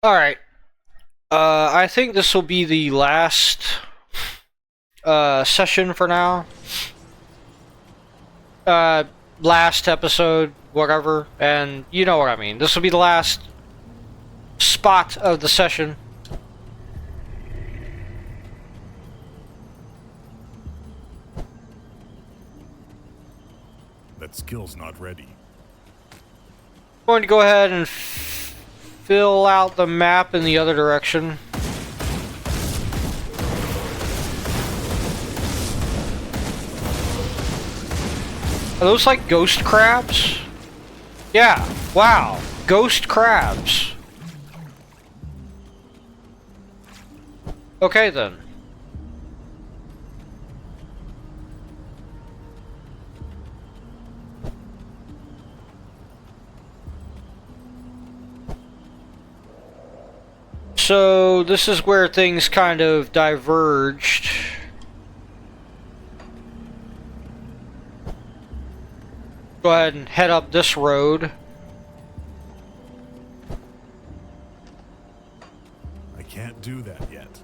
Alright. I think this will be the last session for now. Last episode, whatever, and you know what I mean. This will be the last spot of the session. That skill's not ready. I'm going to go ahead and fill out the map in the other direction. Are those like ghost crabs? Yeah, wow, ghost crabs. Okay then. So this is where things kind of diverged. Go ahead and head up this road. I can't do that yet.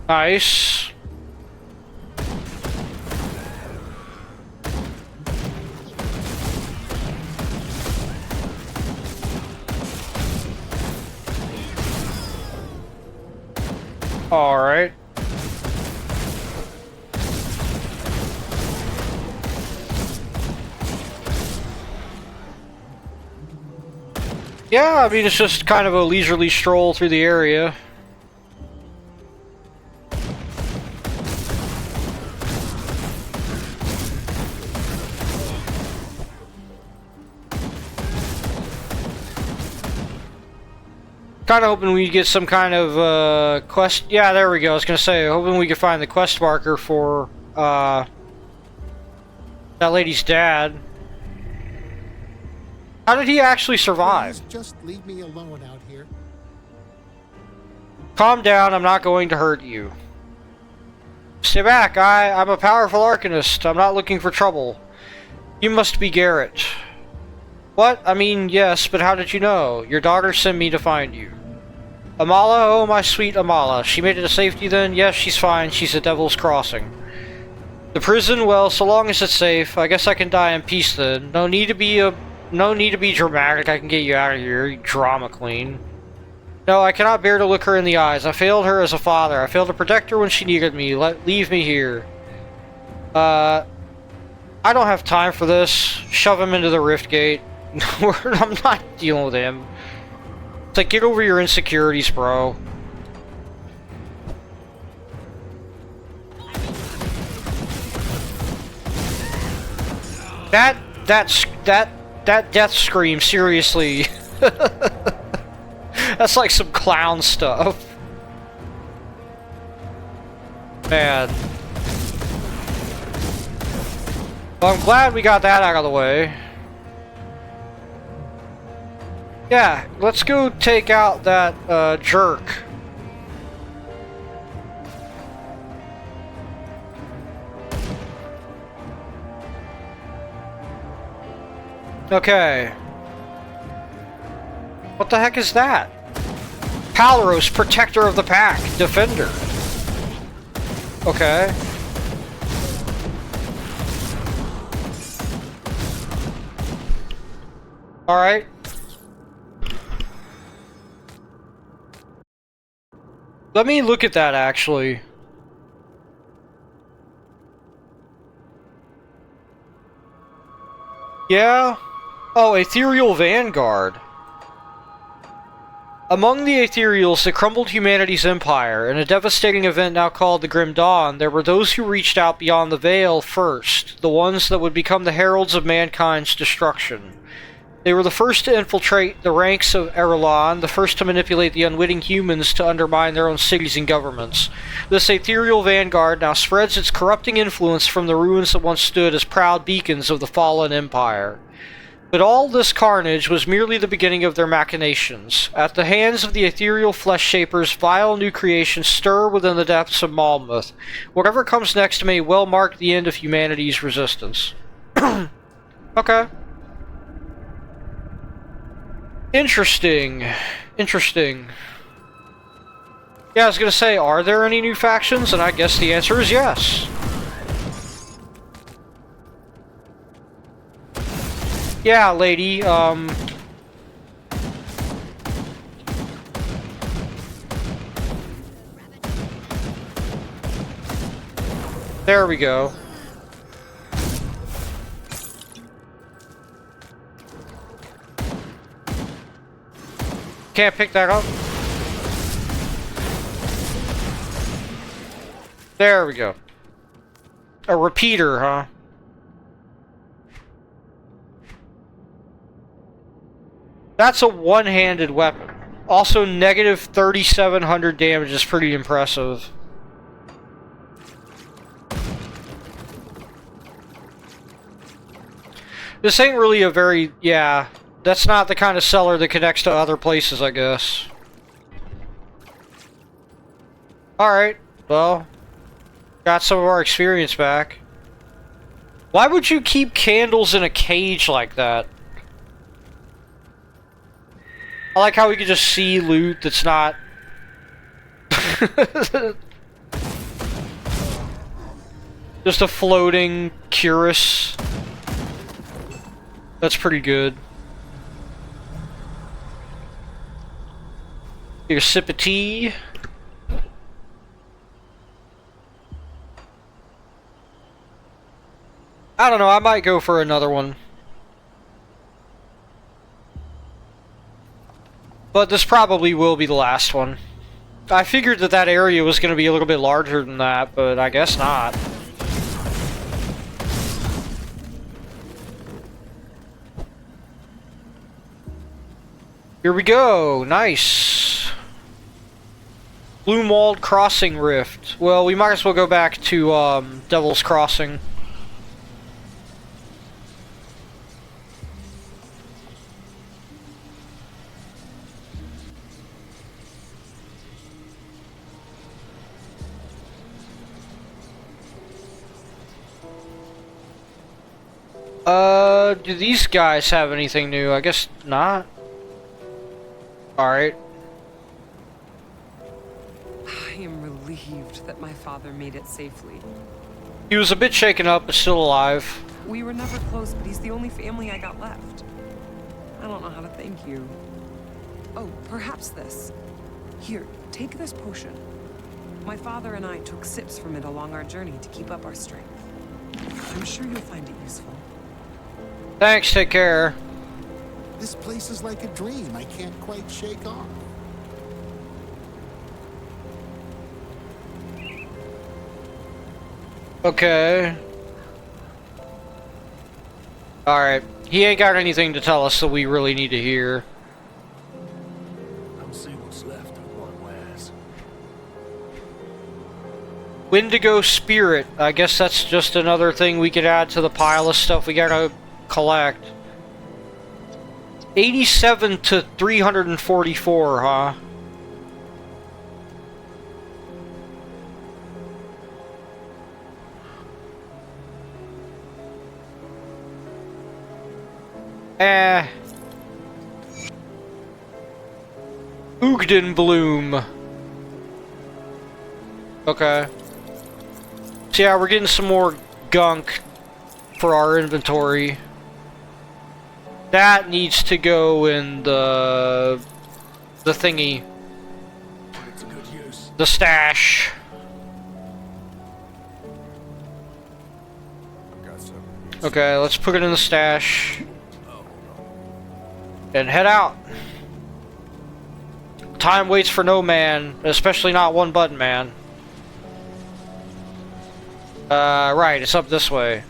Nice. All right. Yeah, I mean, it's just kind of a leisurely stroll through the area. Kind of hoping we get some kind of quest. Yeah, there we go. I was gonna say, hoping we could find the quest marker for that lady's dad. How did he actually survive? Please just leave me alone out here. Calm down. I'm not going to hurt you. Stay back. I'm a powerful arcanist. I'm not looking for trouble. You must be Garrett. What? I mean, yes, but how did you know? Your daughter sent me to find you. Amala? Oh, my sweet Amala. She made it to safety then? Yes, she's fine. She's at Devil's Crossing. The prison? Well, so long as it's safe. I guess I can die in peace then. No need to be dramatic. I can get you out of here, you drama queen. No, I cannot bear to look her in the eyes. I failed her as a father. I failed to protect her when she needed me. Leave me here. I don't have time for this. Shove him into the rift gate. I'm not dealing with him. It's like, get over your insecurities, bro. That death scream, seriously. That's like some clown stuff. Man. Well, I'm glad we got that out of the way. Yeah, let's go take out that jerk. Okay. What the heck is that? Palaros, protector of the pack, defender. Okay. All right. Let me look at that, actually. Yeah? Oh, Ethereal Vanguard. Among the Ethereals that crumbled humanity's empire, in a devastating event now called the Grim Dawn, there were those who reached out beyond the Veil first, the ones that would become the heralds of mankind's destruction. They were the first to infiltrate the ranks of Erelon, the first to manipulate the unwitting humans to undermine their own cities and governments. This ethereal vanguard now spreads its corrupting influence from the ruins that once stood as proud beacons of the fallen empire. But all this carnage was merely the beginning of their machinations. At the hands of the ethereal flesh shapers, vile new creations stir within the depths of Malmuth. Whatever comes next may well mark the end of humanity's resistance. Okay. Interesting. Interesting. Yeah, I was gonna say, are there any new factions? And I guess the answer is yes. Yeah, lady, there we go. Can't pick that up. There we go. A repeater, huh? That's a one-handed weapon. Also, negative 3,700 damage is pretty impressive. This ain't really a very... yeah, that's not the kind of cellar that connects to other places, I guess. Alright, well... got some of our experience back. Why would you keep candles in a cage like that? I like how we can just see loot that's not... just a floating cuirass. That's pretty good. Here's a sip of tea. I don't know, I might go for another one. But this probably will be the last one. I figured that that area was going to be a little bit larger than that, but I guess not. Here we go. Nice. Bloomwald Crossing Rift. Well, we might as well go back to Devil's Crossing. Do these guys have anything new? I guess not. Alright. I am relieved that my father made it safely. He was a bit shaken up, but still alive. We were never close, but he's the only family I got left. I don't know how to thank you. Oh, perhaps this. Here, take this potion. My father and I took sips from it along our journey to keep up our strength. I'm sure you'll find it useful. Thanks, take care. This place is like a dream I can't quite shake off. Okay. Alright. He ain't got anything to tell us that we really need to hear. I'll see what's left of what was. Wendigo Spirit. I guess that's just another thing we could add to the pile of stuff we gotta collect. 87 to 344, huh? Ugden Bloom. Okay. So yeah, we're getting some more gunk for our inventory. That needs to go in the thingy. It's a good use. The stash. Got some. Okay, let's put it in the stash. And head out. Time waits for no man, especially not one button man. Right, it's up this way.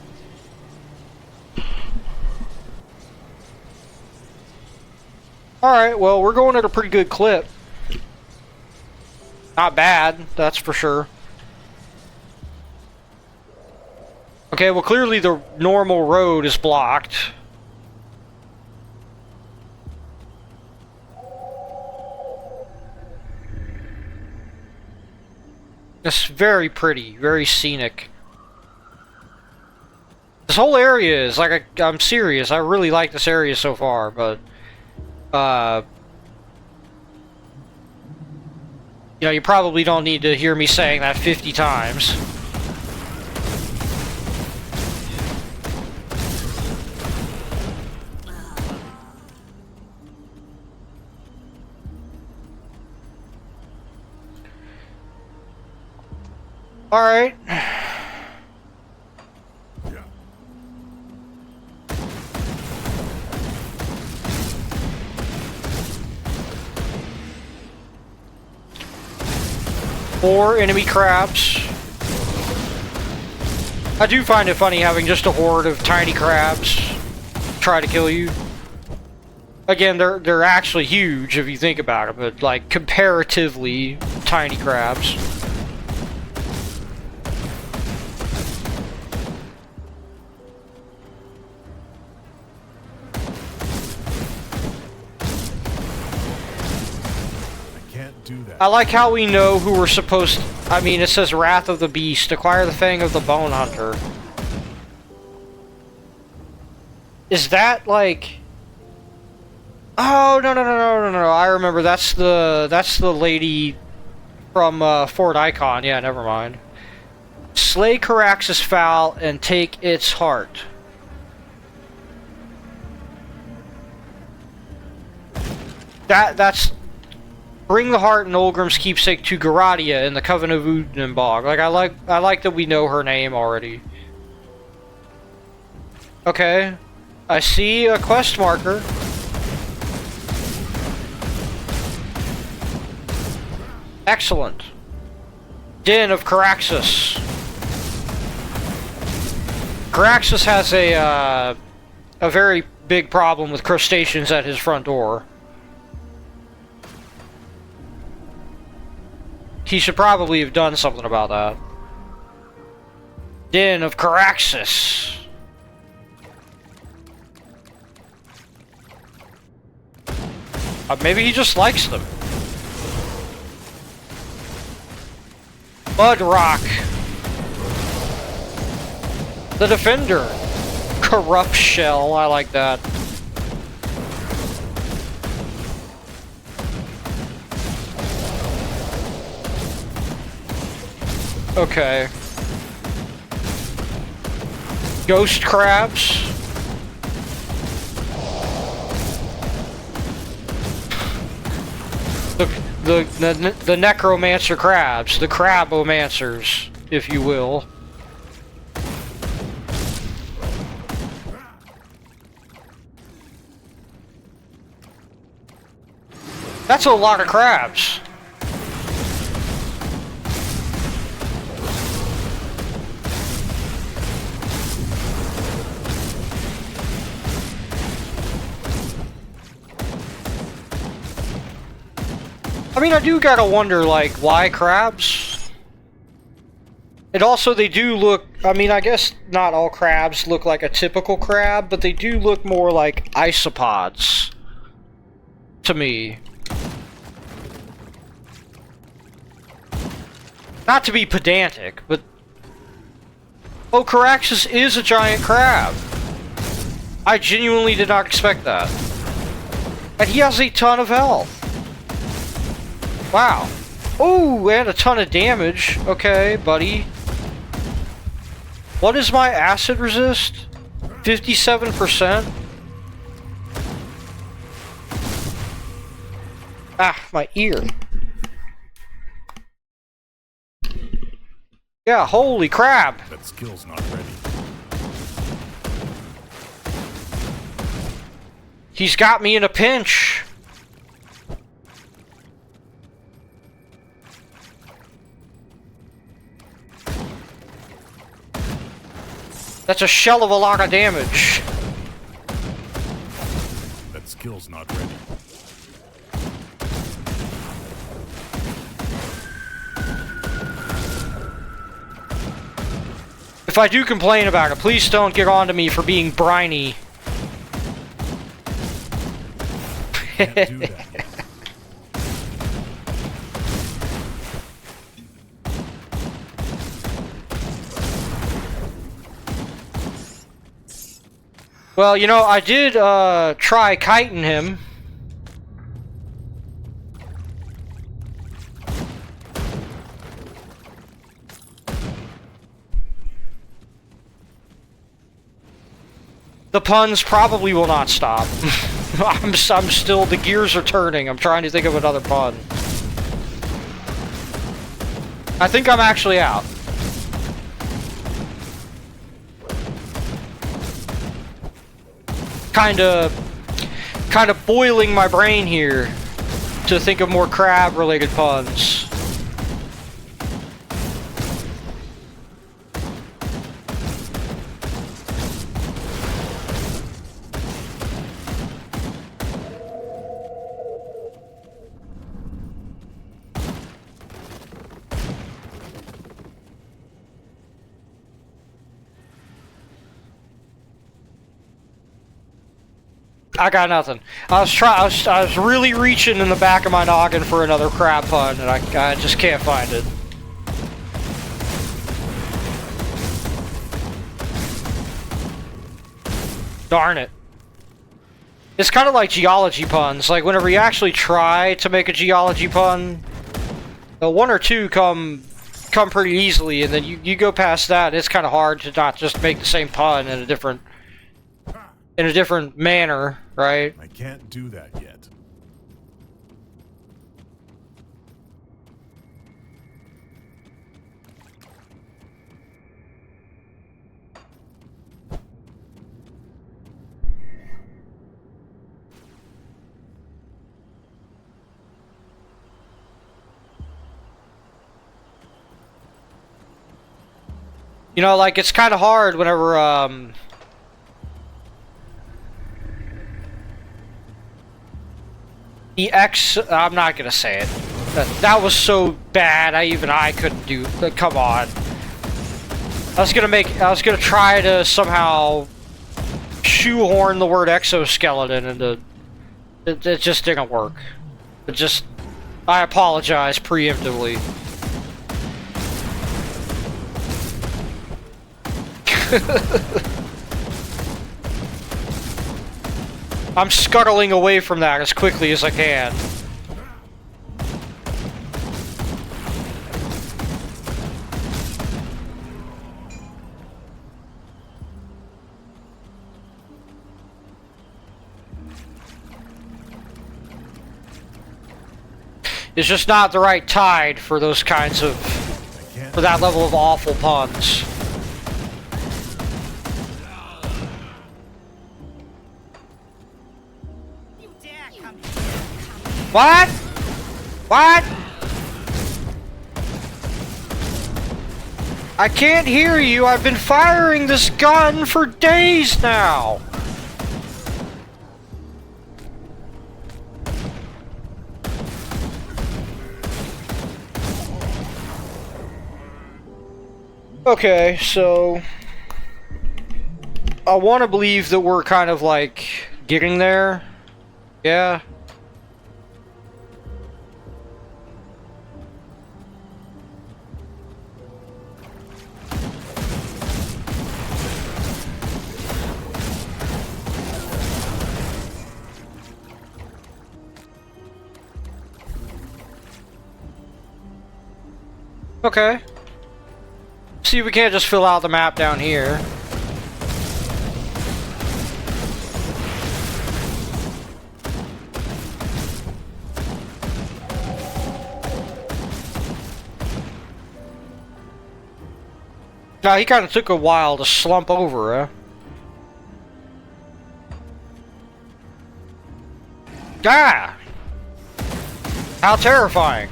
Alright, well, we're going at a pretty good clip. Not bad, that's for sure. Okay, well, clearly the normal road is blocked. It's very pretty, very scenic. This whole area is like I'm serious. I really like this area so far, but you know, you probably don't need to hear me saying that 50 times. All right. 4 enemy crabs. I do find it funny having just a horde of tiny crabs try to kill you. Again, they're actually huge if you think about it, but like comparatively tiny crabs. I like how we know who we're supposed to... I mean, it says Wrath of the Beast. Acquire the Fang of the Bone Hunter. Is that, like... Oh, no. I remember. That's the lady from Fort Icon. Yeah, never mind. Slay Carax's fowl and take its heart. That's... Bring the heart and Olgrim's keepsake to Garadia in the Coven of Udenbog. Like I like that we know her name already. Okay. I see a quest marker. Excellent. Den of Caraxus. Caraxus has a very big problem with crustaceans at his front door. He should probably have done something about that. Den of Caraxus. Maybe he just likes them. Mudrock. The Defender. Corrupt Shell. I like that. Okay. Ghost crabs. The necromancer crabs, the crabomancers, if you will. That's a lot of crabs. I mean, I do gotta wonder, like, why crabs? And also, they do look... I mean, I guess not all crabs look like a typical crab, but they do look more like isopods. To me. Not to be pedantic, but... Oh, Caraxus is a giant crab! I genuinely did not expect that. And he has a ton of health. Wow. Oh, and a ton of damage. Okay, buddy. What is my acid resist? 57%? Ah, my ear. Yeah, holy crap. That skill's not ready. He's got me in a pinch. That's a shell of a lot of damage. That skill's not ready. If I do complain about it, please don't get on to me for being briny. Can't do that. Well, you know, I did try kiting him. The puns probably will not stop. I'm still, the gears are turning. I'm trying to think of another pun. I think I'm actually out. Kinda boiling my brain here to think of more crab-related puns. I got nothing. I was really reaching in the back of my noggin for another crab pun, and I just can't find it. Darn it. It's kind of like geology puns. Like, whenever you actually try to make a geology pun, one or two come pretty easily, and then you go past that, and it's kind of hard to not just make the same pun in a different manner, right? I can't do that yet. You know, like, it's kind of hard whenever, I'm not gonna say it. That was so bad, I couldn't do, come on. I was gonna try to somehow shoehorn the word exoskeleton into, it just didn't work. I apologize preemptively. I'm scuttling away from that as quickly as I can. It's just not the right tide for those kinds of, for that level of awful puns. What? What? I can't hear you. I've been firing this gun for days now. Okay, so I want to believe that we're kind of like getting there. Yeah. Okay. See if we can't just fill out the map down here. Now, he kind of took a while to slump over, huh? Ah! How terrifying.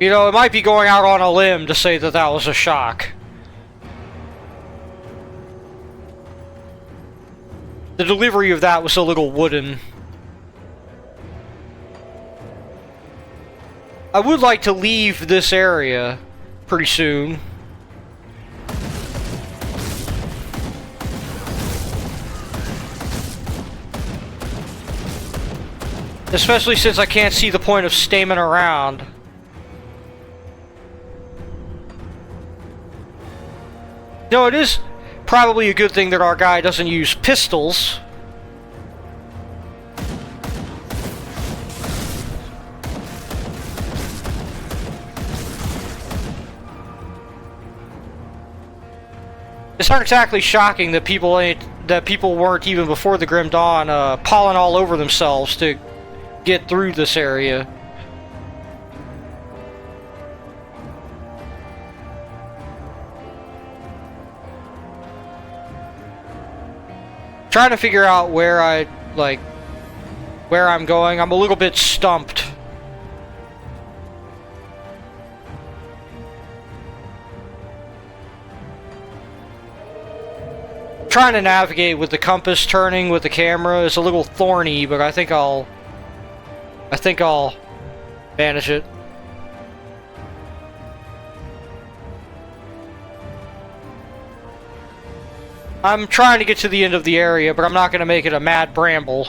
You know, it might be going out on a limb to say that that was a shock. The delivery of that was a little wooden. I would like to leave this area pretty soon. Especially since I can't see the point of staying around. No, it is probably a good thing that our guy doesn't use pistols. It's not exactly shocking that people weren't even before the Grim Dawn pawing all over themselves to get through this area. Trying to figure out where I'm going. I'm a little bit stumped. Trying to navigate with the compass turning with the camera is a little thorny, but I think I'll manage it. I'm trying to get to the end of the area, but I'm not going to make it a mad bramble.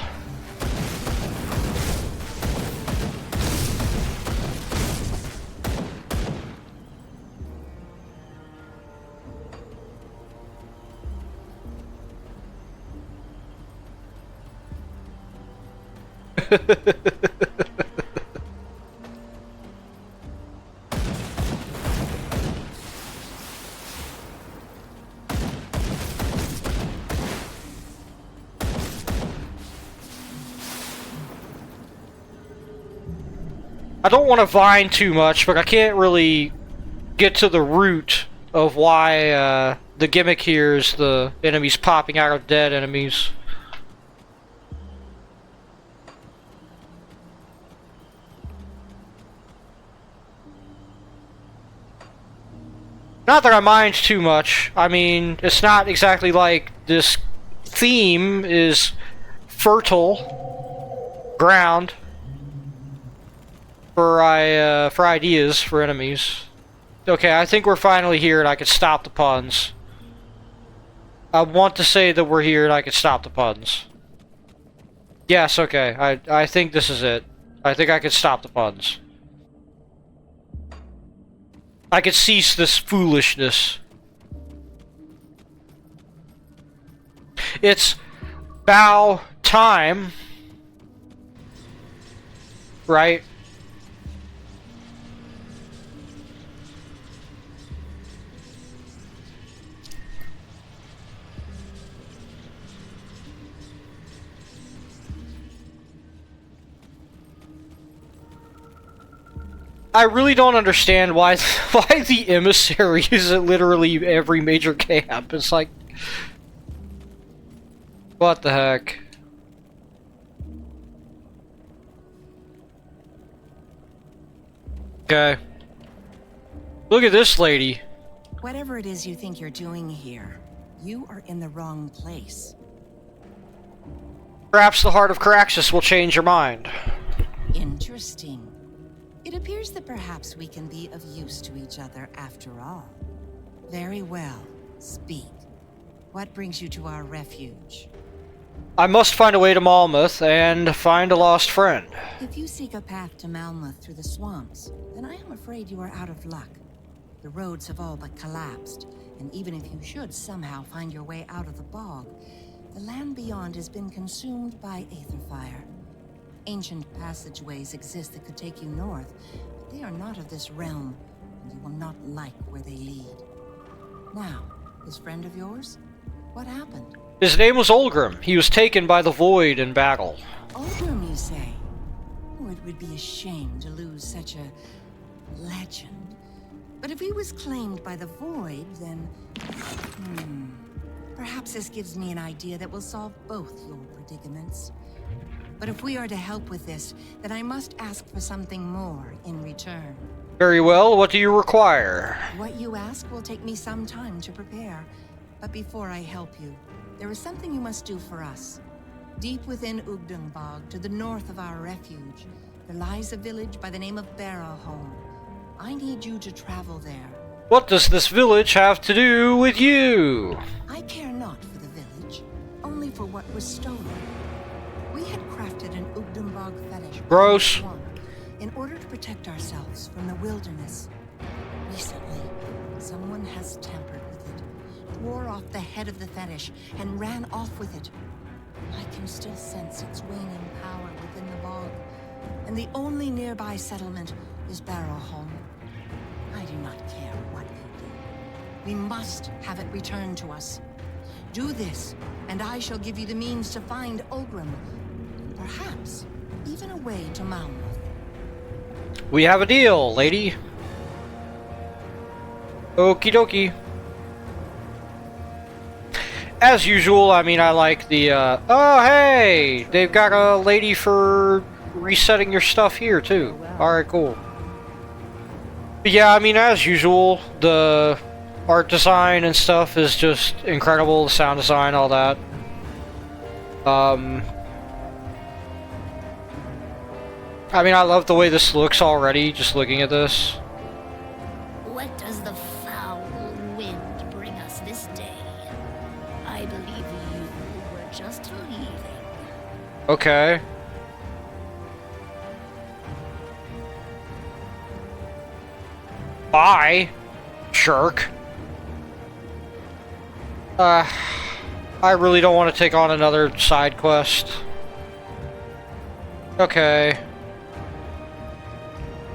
I don't want to vine too much, but I can't really get to the root of why the gimmick here is the enemies popping out of dead enemies. Not that I mind too much. I mean, it's not exactly like this theme is fertile ground for ideas for enemies. Okay, I think we're finally here and I can stop the puns. I want to say that we're here and I can stop the puns. Yes, okay. I think this is it. I think I can stop the puns. I could cease this foolishness. It's bow time. Right? I really don't understand why the emissary is at literally every major camp. It's like, what the heck? Okay. Look at this lady. Whatever it is you think you're doing here, you are in the wrong place. Perhaps the heart of Caraxus will change your mind. Interesting. It appears that perhaps we can be of use to each other after all. Very well. Speak. What brings you to our refuge? I must find a way to Malmouth and find a lost friend. If you seek a path to Malmouth through the swamps, then I am afraid you are out of luck. The roads have all but collapsed, and even if you should somehow find your way out of the bog, the land beyond has been consumed by aether fire. Ancient passageways exist that could take you north, but they are not of this realm, and you will not like where they lead. Now, this friend of yours? What happened? His name was Olgrim. He was taken by the Void in battle. Olgrim, you say? Oh, it would be a shame to lose such a legend. But if he was claimed by the Void, then... perhaps this gives me an idea that will solve both your predicaments. But if we are to help with this, then I must ask for something more in return. Very well, what do you require? What you ask will take me some time to prepare. But before I help you, there is something you must do for us. Deep within Ugdungbog, to the north of our refuge, there lies a village by the name of Barrowholm. I need you to travel there. What does this village have to do with you? I care not for the village, only for what was stolen. We had crafted an Ugdenbog fetish. Gross. Swamp, in order to protect ourselves from the wilderness. Recently, someone has tampered with it, tore off the head of the fetish, and ran off with it. I can still sense its waning power within the bog, and the only nearby settlement is Barrowholm. I do not care what you do. We must have it returned to us. Do this, and I shall give you the means to find Ogrim. Perhaps even a way to Malmouth. We have a deal, lady. Okie dokie. As usual, I mean, I like the, oh, hey! They've got a lady for resetting your stuff here, too. Alright, cool. But yeah, I mean, as usual, the art design and stuff is just incredible. The sound design, all that. I mean, I love the way this looks already, just looking at this. What does the foul wind bring us this day? I believe you were just leaving. Okay. Bye, jerk. I really don't want to take on another side quest. Okay.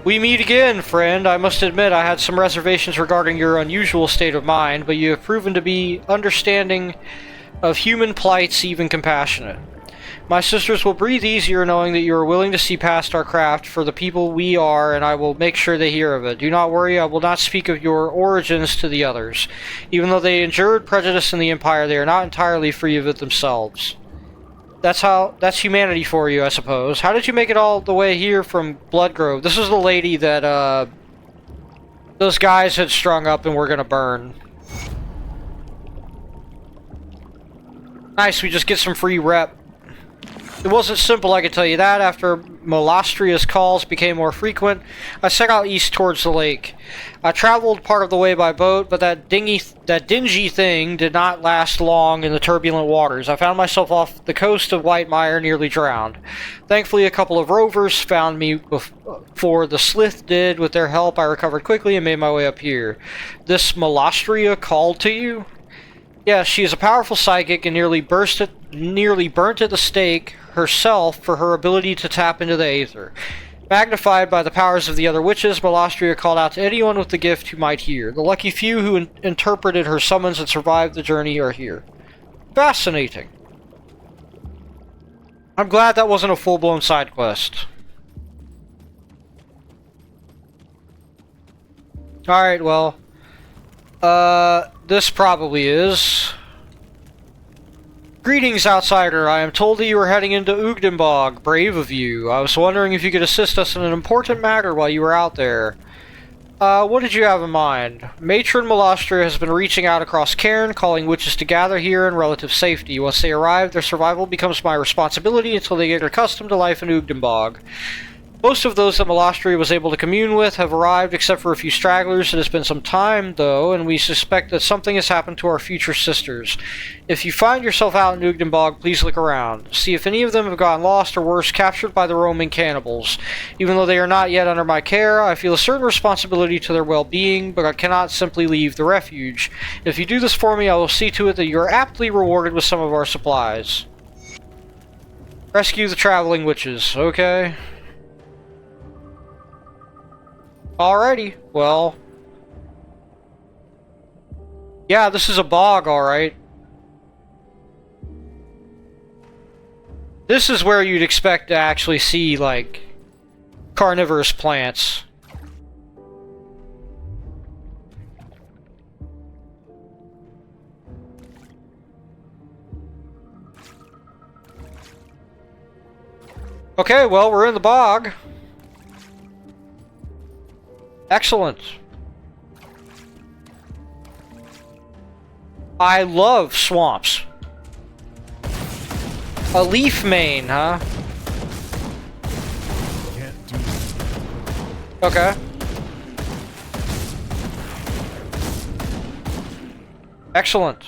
We meet again, friend. I must admit I had some reservations regarding your unusual state of mind, but you have proven to be understanding of human plights, even compassionate. My sisters will breathe easier knowing that you are willing to see past our craft for the people we are, and I will make sure they hear of it. Do not worry, I will not speak of your origins to the others. Even though they endured prejudice in the Empire, they are not entirely free of it themselves. That's humanity for you, I suppose. How did you make it all the way here from Bloodgrove? This is the lady that, those guys had strung up and were gonna burn. Nice, we just get some free rep. It wasn't simple, I can tell you that. After Molastria's calls became more frequent, I set out east towards the lake. I traveled part of the way by boat, but that dingy thing did not last long in the turbulent waters. I found myself off the coast of Whitemire, nearly drowned. Thankfully, a couple of rovers found me before the Slith did. With their help, I recovered quickly and made my way up here. This Molastria called to you? Yes, she is a powerful psychic and nearly burnt at the stake herself for her ability to tap into the Aether. Magnified by the powers of the other witches, Molastria called out to anyone with the gift who might hear. The lucky few who interpreted her summons and survived the journey are here. Fascinating. I'm glad that wasn't a full-blown side quest. Alright, well. This probably is. Greetings, outsider. I am told that you are heading into Ugdenbog. Brave of you. I was wondering if you could assist us in an important matter while you were out there. What did you have in mind? Matron Molastria has been reaching out across Cairn, calling witches to gather here in relative safety. Once they arrive, their survival becomes my responsibility until they get accustomed to life in Ugdenbog. Most of those that Molastria was able to commune with have arrived, except for a few stragglers. It has been some time, though, and we suspect that something has happened to our future sisters. If you find yourself out in Ugdenbog, please look around. See if any of them have gotten lost or worse, captured by the roaming cannibals. Even though they are not yet under my care, I feel a certain responsibility to their well-being, but I cannot simply leave the refuge. If you do this for me, I will see to it that you are aptly rewarded with some of our supplies. Rescue the traveling witches, okay? Alrighty, well... yeah, this is a bog, alright. This is where you'd expect to actually see, like, carnivorous plants. Okay, well, we're in the bog. Excellent. I love swamps. A leaf mane, huh? Can't do that. Okay. Excellent.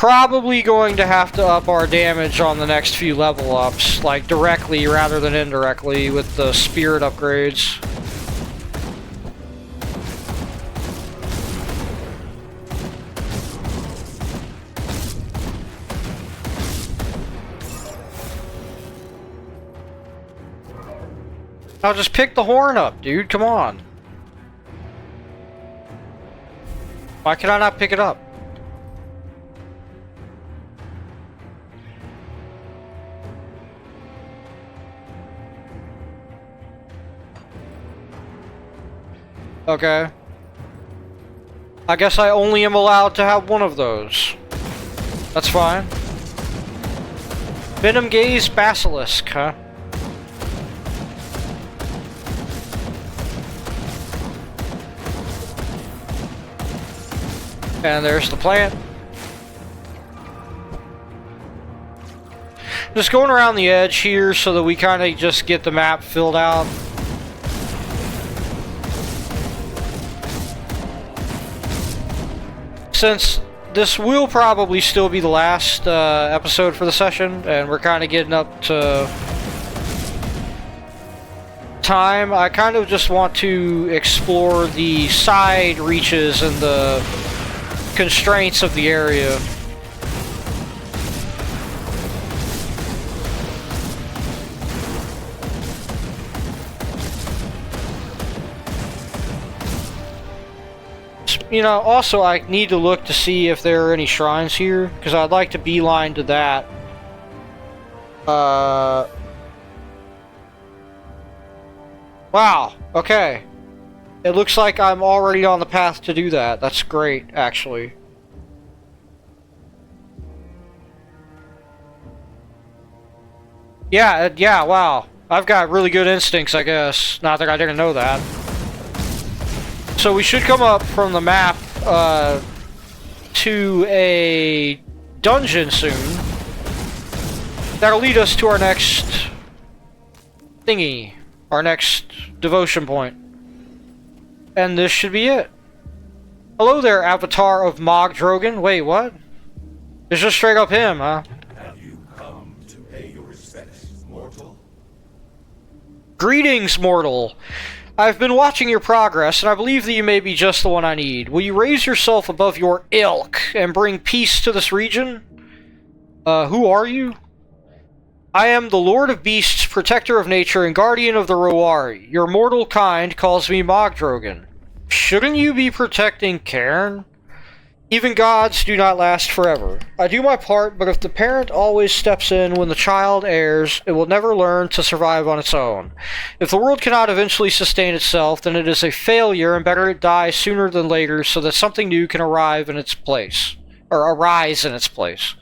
probably going to have to up our damage on the next few level ups, like directly rather than indirectly with the spirit upgrades. Now just pick the horn up, dude, come on. Why can I not pick it up? Okay. I guess I only am allowed to have one of those. That's fine. Venom Gaze Basilisk, huh? And there's the plant. Just going around the edge here so that we kind of just get the map filled out. Since this will probably still be the last episode for the session, and we're kind of getting up to time, I kind of just want to explore the side reaches and the constraints of the area. You know, also I need to look to see if there are any shrines here, because I'd like to beeline to that. Wow, okay. It looks like I'm already on the path to do that. That's great, actually. Yeah, wow. I've got really good instincts, I guess. Not that I didn't know that. So we should come up from the map to a dungeon soon. That'll lead us to our next thingy. Our next devotion point. And this should be it. Hello there, avatar of Mog Drogan. Wait, what? It's just straight up him, huh? Have you come to pay your respects, mortal? Greetings, mortal. I've been watching your progress, and I believe that you may be just the one I need. Will you raise yourself above your ilk and bring peace to this region? Who are you? I am the Lord of Beasts, protector of nature, and guardian of the Rowari. Your mortal kind calls me Mogdrogan. Shouldn't you be protecting Cairn? Even gods do not last forever. I do my part, but if the parent always steps in when the child errs, it will never learn to survive on its own. If the world cannot eventually sustain itself, then it is a failure, and better it die sooner than later so that something new can arrive in its place. Or arise in its place.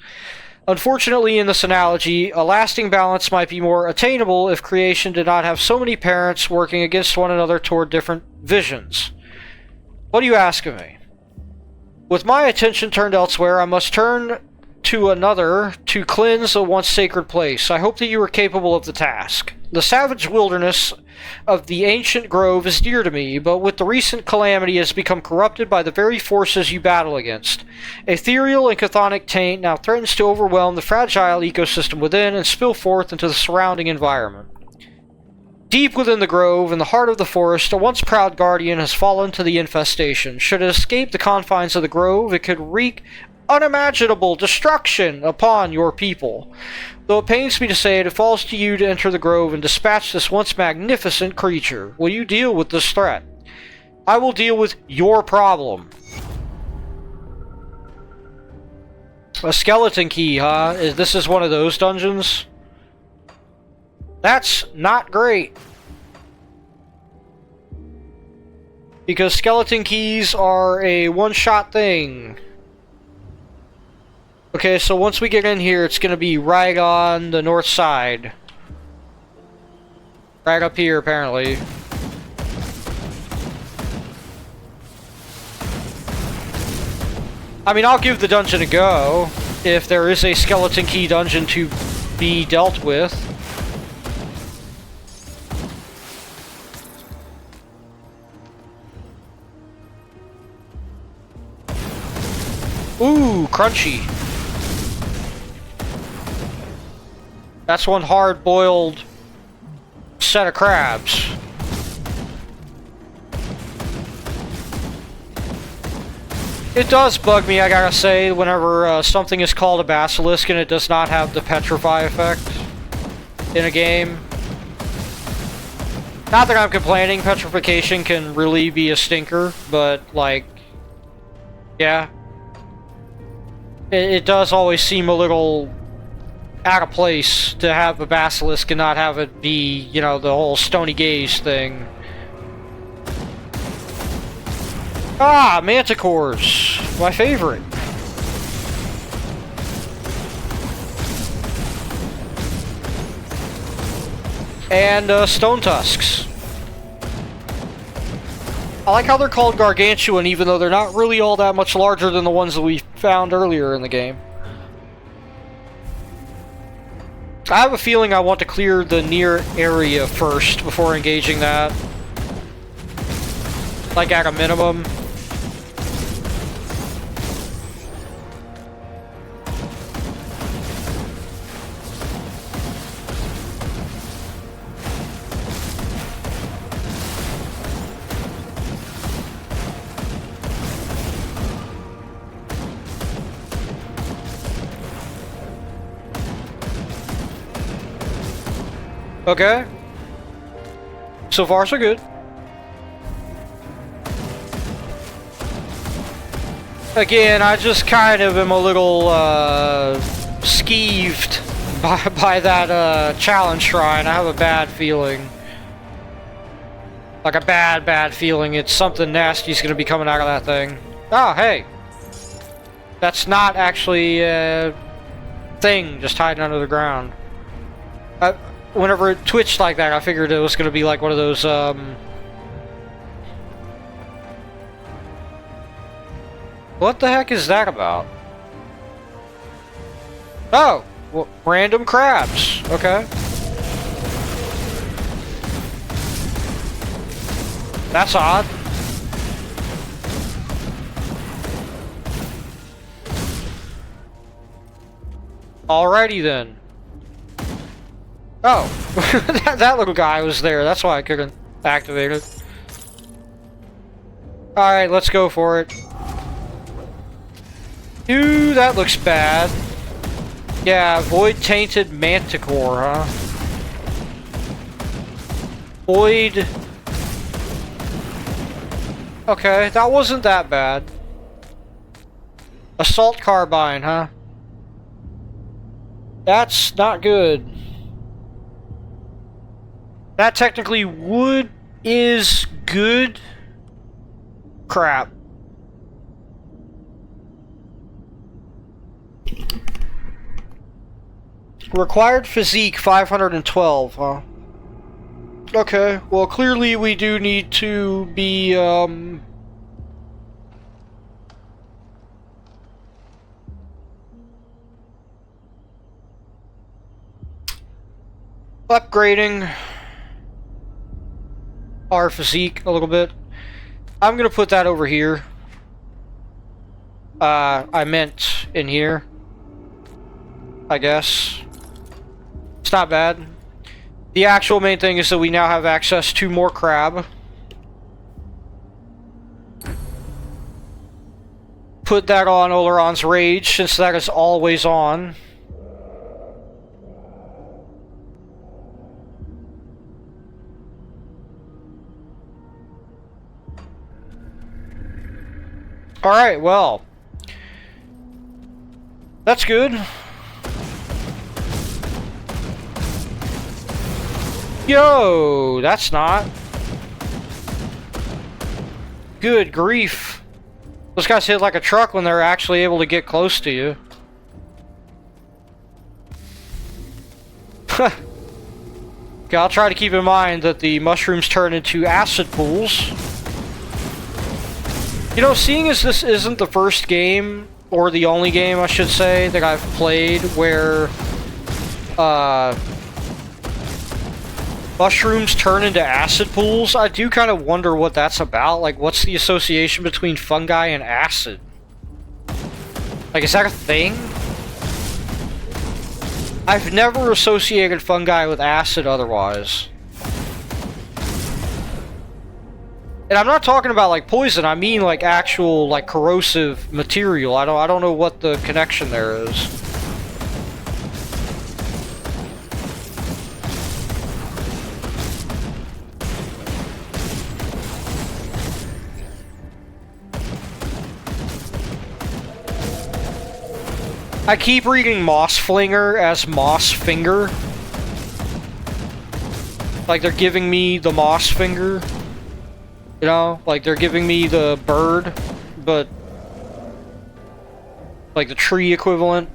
Unfortunately, in this analogy, a lasting balance might be more attainable if creation did not have so many parents working against one another toward different visions. What do you ask of me? With my attention turned elsewhere, I must turn to another to cleanse a once sacred place. I hope that you are capable of the task. The savage wilderness of the ancient grove is dear to me, but with the recent calamity it has become corrupted by the very forces you battle against. Ethereal and chthonic taint now threatens to overwhelm the fragile ecosystem within and spill forth into the surrounding environment. Deep within the grove, in the heart of the forest, a once proud guardian has fallen to the infestation. Should it escape the confines of the grove, it could wreak unimaginable destruction upon your people. Though it pains me to say it, it falls to you to enter the grove and dispatch this once magnificent creature. Will you deal with this threat? I will deal with your problem. A skeleton key, huh? This is one of those dungeons? That's not great. Because skeleton keys are a one-shot thing. Okay, so once we get in here, it's gonna be right on the north side. Right up here, apparently. I mean, I'll give the dungeon a go, if there is a skeleton key dungeon to be dealt with. Ooh, crunchy. That's one hard-boiled set of crabs. It does bug me, I gotta say, whenever something is called a basilisk and it does not have the petrify effect in a game. Not that I'm complaining, petrification can really be a stinker, but, like, yeah. It does always seem a little out of place to have a basilisk and not have it be, you know, the whole stony gaze thing. Ah, manticores! My favorite. And, stone tusks. I like how they're called gargantuan, even though they're not really all that much larger than the ones that we found earlier in the game. I have a feeling I want to clear the near area first before engaging that. Like, at a minimum. Okay. So far, so good. Again, I just kind of am a little, skeeved by that, challenge shrine. I have a bad feeling. Like a bad feeling. It's something nasty's gonna be coming out of that thing. Oh, hey. That's not actually a thing just hiding under the ground. Whenever it twitched like that, I figured it was going to be like one of those, What the heck is that about? Oh! Well, random crabs. Okay. That's odd. Alrighty then. Oh, that little guy was there. That's why I couldn't activate it. Alright, let's go for it. Ooh, that looks bad. Yeah, Void Tainted Manticore, huh? Void... Okay, that wasn't that bad. Assault Carbine, huh? That's not good. That technically wood is good. Crap. Required physique 512, huh? Okay, well clearly we do need to be, upgrading our physique a little bit. I'm gonna put that over here. I meant in here, I guess. It's not bad. The actual main thing is that we now have access to more crab. Put that on Oleron's Rage, since that is always on. Alright, well. That's good. Yo, that's not. Good grief. Those guys hit like a truck when they're actually able to get close to you. Okay, I'll try to keep in mind that the mushrooms turn into acid pools. You know, seeing as this isn't the first game, or the only game, I should say, that I've played where, mushrooms turn into acid pools, I do kind of wonder what that's about. Like, what's the association between fungi and acid? Like, is that a thing? I've never associated fungi with acid otherwise. And I'm not talking about like poison, I mean like actual like corrosive material. I don't know what the connection there is. I keep reading Moss Flinger as Moss Finger. Like they're giving me the Moss Finger. You know? Like they're giving me the bird, but like the tree equivalent.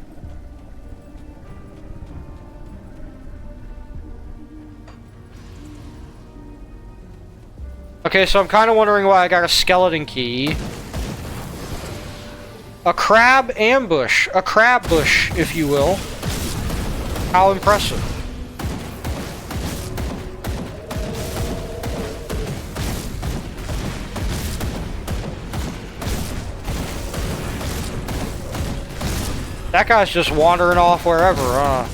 Okay, so I'm kind of wondering why I got a skeleton key. A crab ambush. A crab bush, if you will. How impressive. That guy's just wandering off wherever, huh?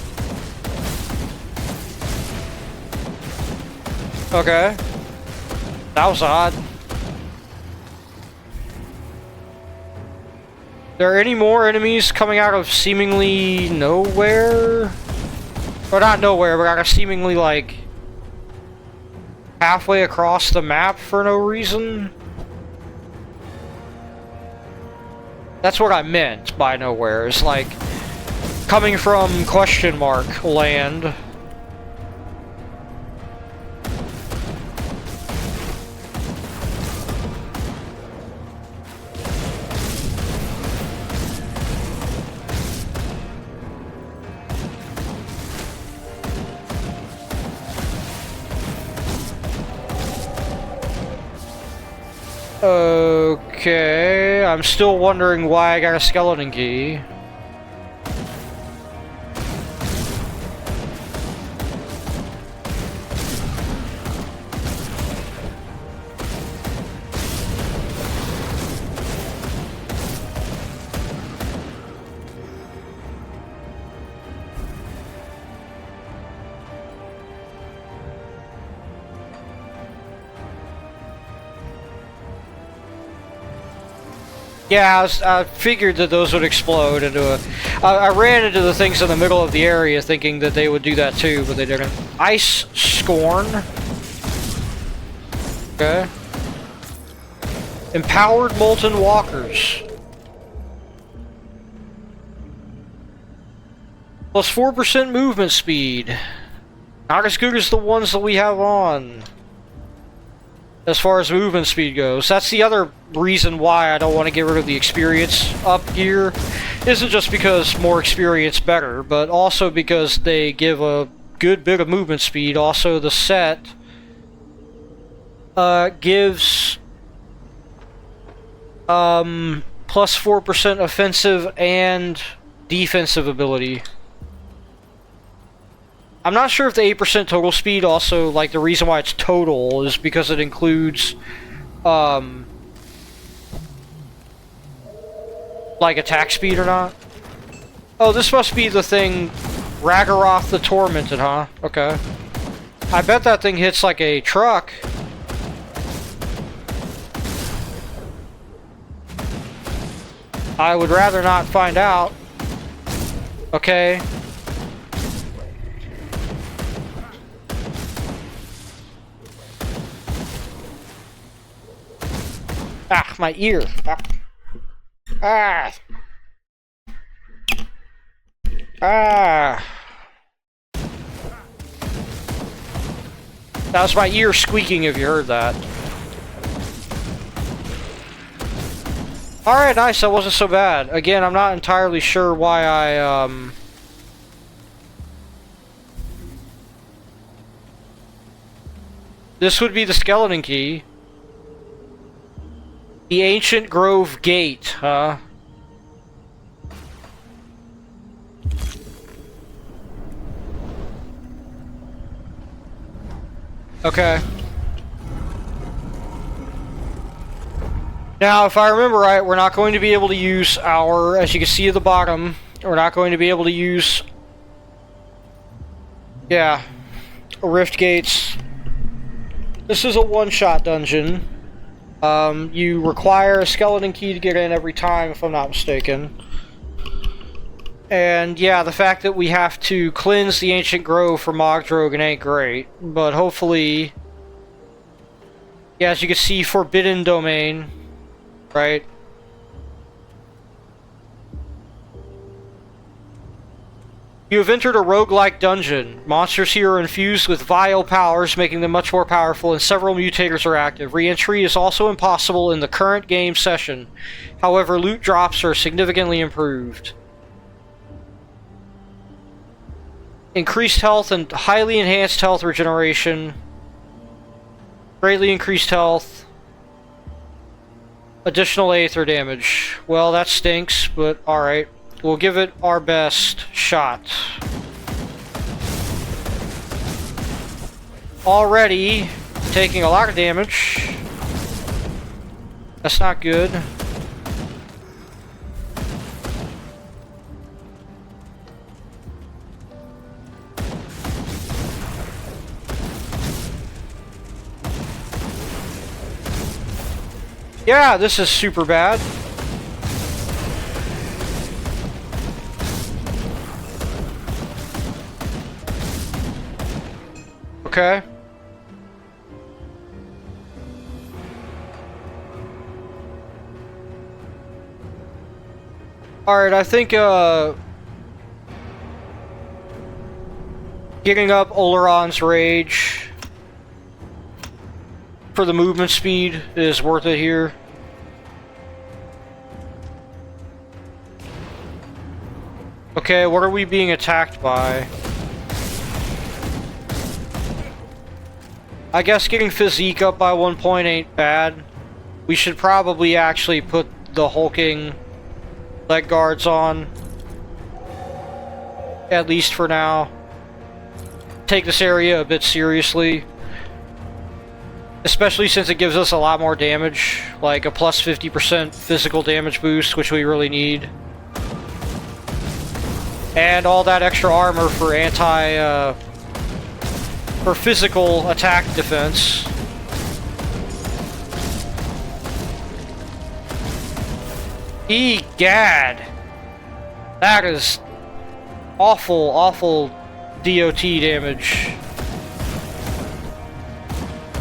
Okay. That was odd. There are any more enemies coming out of seemingly nowhere? Or not nowhere, but out of seemingly like halfway across the map for no reason? That's what I meant by nowhere. It's like coming from question mark land. Okay, I'm still wondering why I got a skeleton key. Yeah, I figured that those would explode into a... I ran into the things in the middle of the area thinking that they would do that too, but they didn't. Ice Scorn. Okay. Empowered Molten Walkers. Plus 4% movement speed. Not as good as the ones that we have on. As far as movement speed goes. That's the other reason why I don't want to get rid of the experience up gear. Isn't just because more experience better, but also because they give a good bit of movement speed. Also, the set gives plus 4% offensive and defensive ability. I'm not sure if the 8% total speed also, like, the reason why it's total is because it includes, like, attack speed or not. Oh, this must be the thing, Ragaroth the Tormented, huh? Okay. I bet that thing hits like a truck. I would rather not find out. Okay. Ah, my ear. Ah. Ah. Ah. That was my ear squeaking if you heard that. Alright, nice, that wasn't so bad. Again, I'm not entirely sure why I, This would be the skeleton key. The Ancient Grove Gate, huh? Okay. Now, if I remember right, we're not going to be able to use our, as you can see at the bottom, we're not going to be able to use Yeah. Rift gates. This is a one-shot dungeon. You require a skeleton key to get in every time, if I'm not mistaken. And yeah, the fact that we have to cleanse the ancient grove for Mogdrogan ain't great, but hopefully... Yeah, as you can see, Forbidden Domain, right? You have entered a roguelike dungeon. Monsters here are infused with vile powers, making them much more powerful, and several mutators are active. Re-entry is also impossible in the current game session. However, loot drops are significantly improved. Increased health and highly enhanced health regeneration. Greatly increased health. Additional aether damage. Well, that stinks, but alright. We'll give it our best shot. Already taking a lot of damage. That's not good. Yeah, this is super bad. Okay. Alright, I think, getting up Oleron's Rage for the movement speed is worth it here. Okay, what are we being attacked by? I guess getting physique up by 1 point ain't bad. We should probably actually put the hulking leg guards on. At least for now. Take this area a bit seriously. Especially since it gives us a lot more damage. Like a plus 50% physical damage boost, which we really need. And all that extra armor for for physical attack defense. Egad! That is awful, awful DOT damage.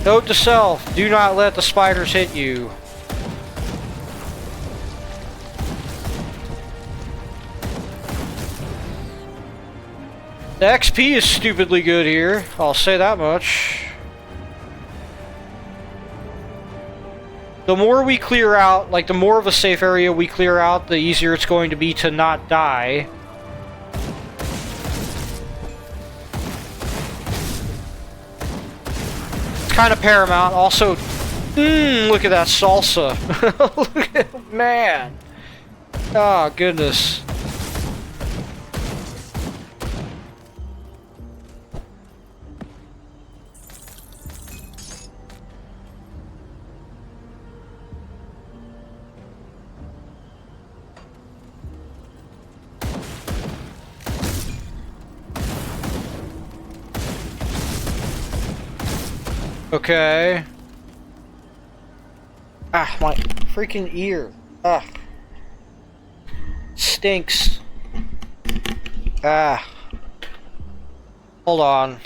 Note to self, do not let the spiders hit you. The XP is stupidly good here, I'll say that much. The more we clear out, like the more of a safe area we clear out, the easier it's going to be to not die. It's kind of paramount. Also, look at that salsa. Look at, man. Oh, goodness. Okay. Ah, my freaking ear. Ah. Stinks. Ah. Hold on.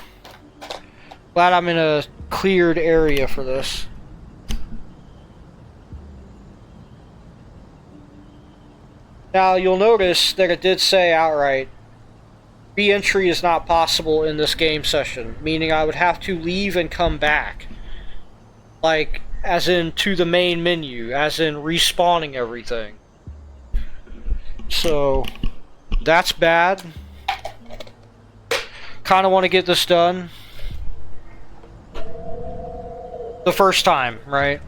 Glad I'm in a cleared area for this. Now, you'll notice that it did say outright, re-entry is not possible in this game session, meaning I would have to leave and come back. Like, as in to the main menu, as in respawning everything. So, that's bad. Kinda want to get this done. The first time, right?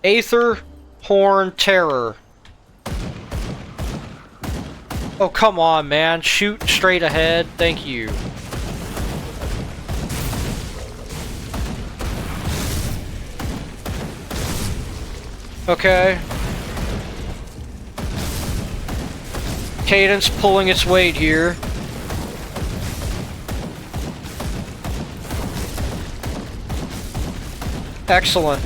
Aether Horn Terror. Oh, come on, man. Shoot straight ahead. Thank you. Okay. Cadence pulling its weight here. Excellent.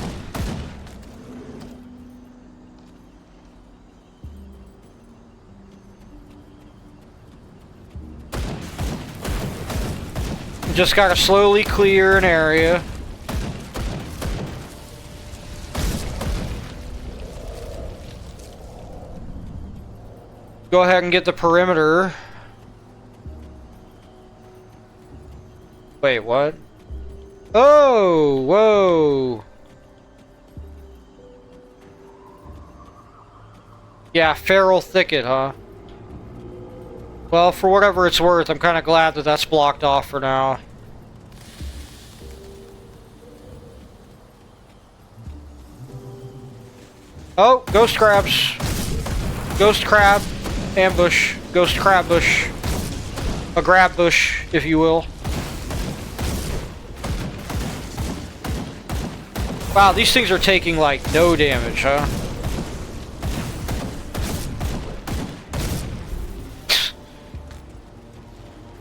Just gotta slowly clear an area. Go ahead and get the perimeter. Wait, what? Oh, whoa. Yeah, feral thicket, huh? Well, for whatever it's worth, I'm kind of glad that that's blocked off for now. Oh, ghost crabs. Ghost crab. Ambush. Ghost crab bush. A grab bush, if you will. Wow, these things are taking, like, no damage, huh?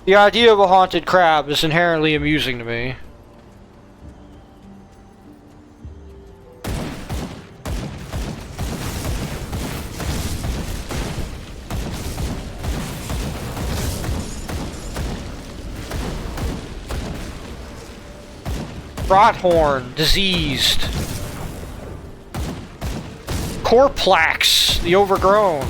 The idea of a haunted crab is inherently amusing to me. Rothorn, diseased. Corplax, the overgrown.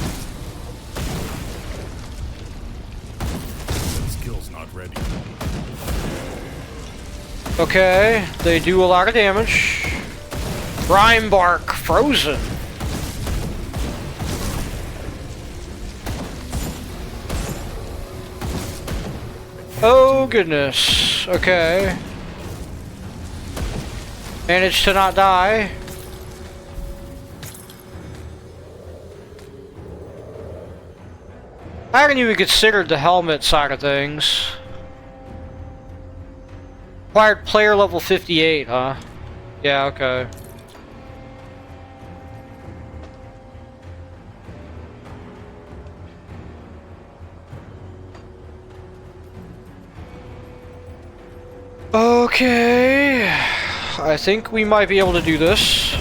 Skill's not ready. Okay, they do a lot of damage. Brine bark, frozen. Oh goodness, okay. Managed to not die. I haven't even considered the helmet side of things. Acquired player level 58, huh? Yeah, okay. Okay. I think we might be able to do this.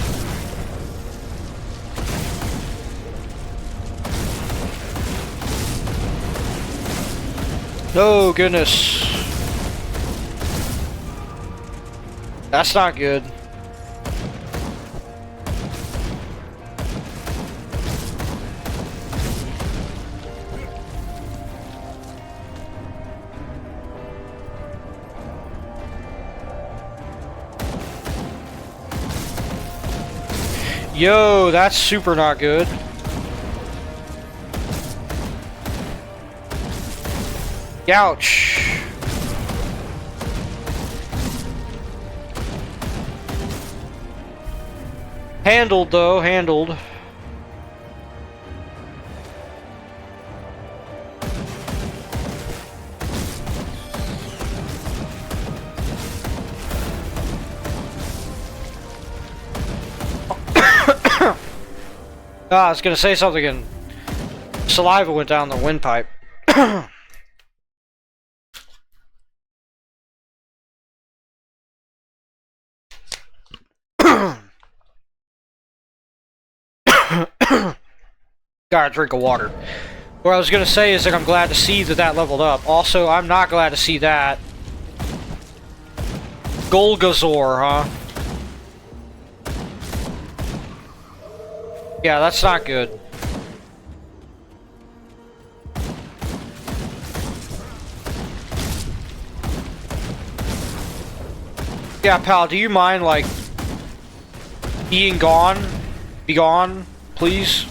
Oh goodness. That's not good. Yo, that's super not good. Ouch. Handled though, handled. Ah, I was gonna say something and saliva went down the windpipe. Got a drink of water. What I was gonna say is that I'm glad to see that that leveled up. Also, I'm not glad to see that. Golgazor, huh? Yeah, that's not good. Yeah, pal, do you mind, like, being gone? Be gone, please?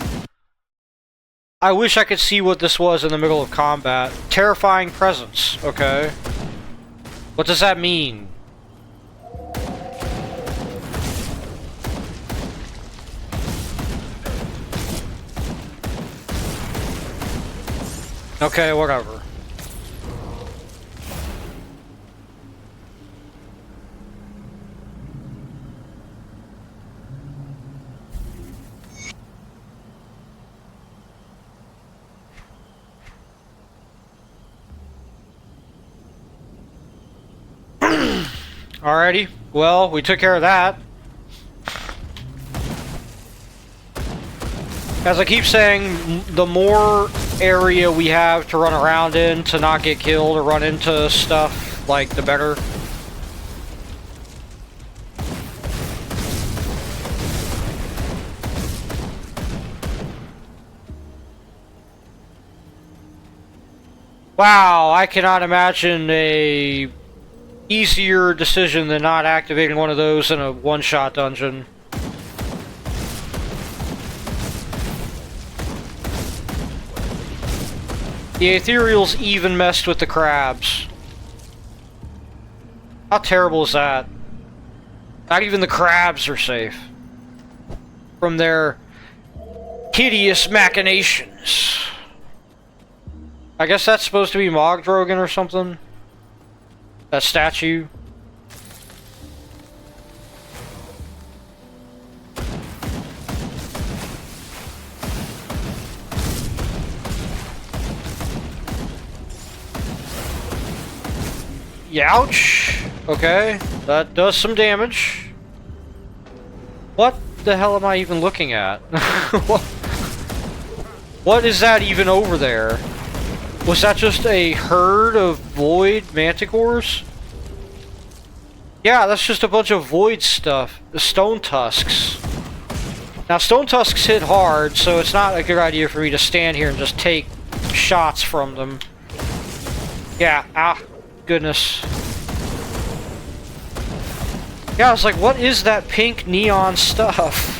I wish I could see what this was in the middle of combat. Terrifying presence, okay. What does that mean? Okay, whatever. Alrighty. Well, we took care of that. As I keep saying, the more area we have to run around in to not get killed or run into stuff, like, the better. Wow, I cannot imagine a easier decision than not activating one of those in a one-shot dungeon. The ethereals even messed with the crabs. How terrible is that? Not even the crabs are safe from their hideous machinations. I guess that's supposed to be Mogdrogan or something? That statue? Youch! Okay, that does some damage. What the hell am I even looking at? What is that even over there? Was that just a herd of void manticores? Yeah, that's just a bunch of void stuff. The stone tusks. Now, stone tusks hit hard, so it's not a good idea for me to stand here and just take shots from them. Yeah, ah. Goodness. Yeah, I was like, what is that pink neon stuff?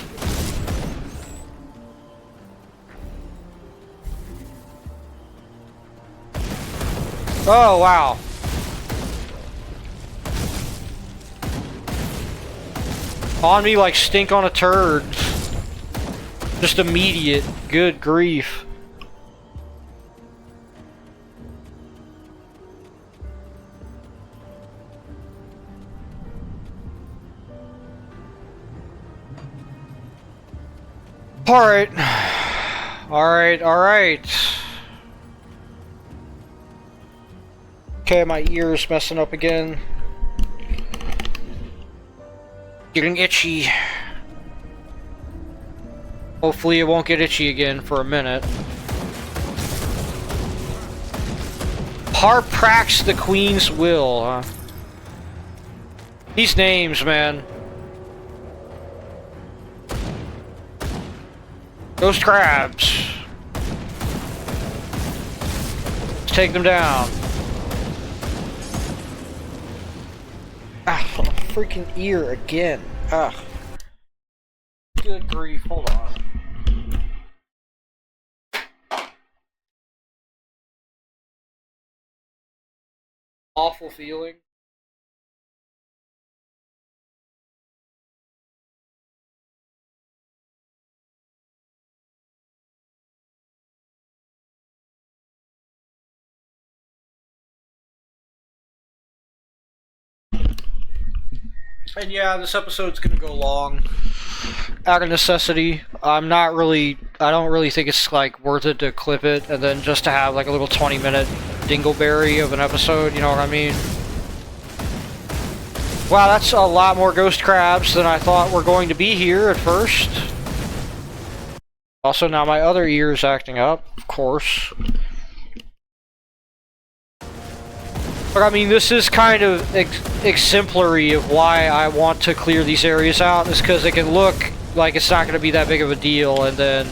Oh, wow. On me like stink on a turd. Just immediate. Good grief. Alright. Alright. Okay, my ear's messing up again. Getting itchy. Hopefully it won't get itchy again for a minute. Harprax the Queen's Will, huh? These names, man. Ghost crabs. Let's take them down. Ah, freaking ear again. Ah. Good grief, hold on. Awful feeling. And yeah, this episode's gonna go long. Out of necessity. I don't really think it's like worth it to clip it and then just to have like a little 20-minute dingleberry of an episode, you know what I mean? Wow, that's a lot more ghost crabs than I thought were going to be here at first. Also, now my other ear's acting up, of course. But I mean, this is kind of exemplary of why I want to clear these areas out, is because it can look like it's not going to be that big of a deal, and then,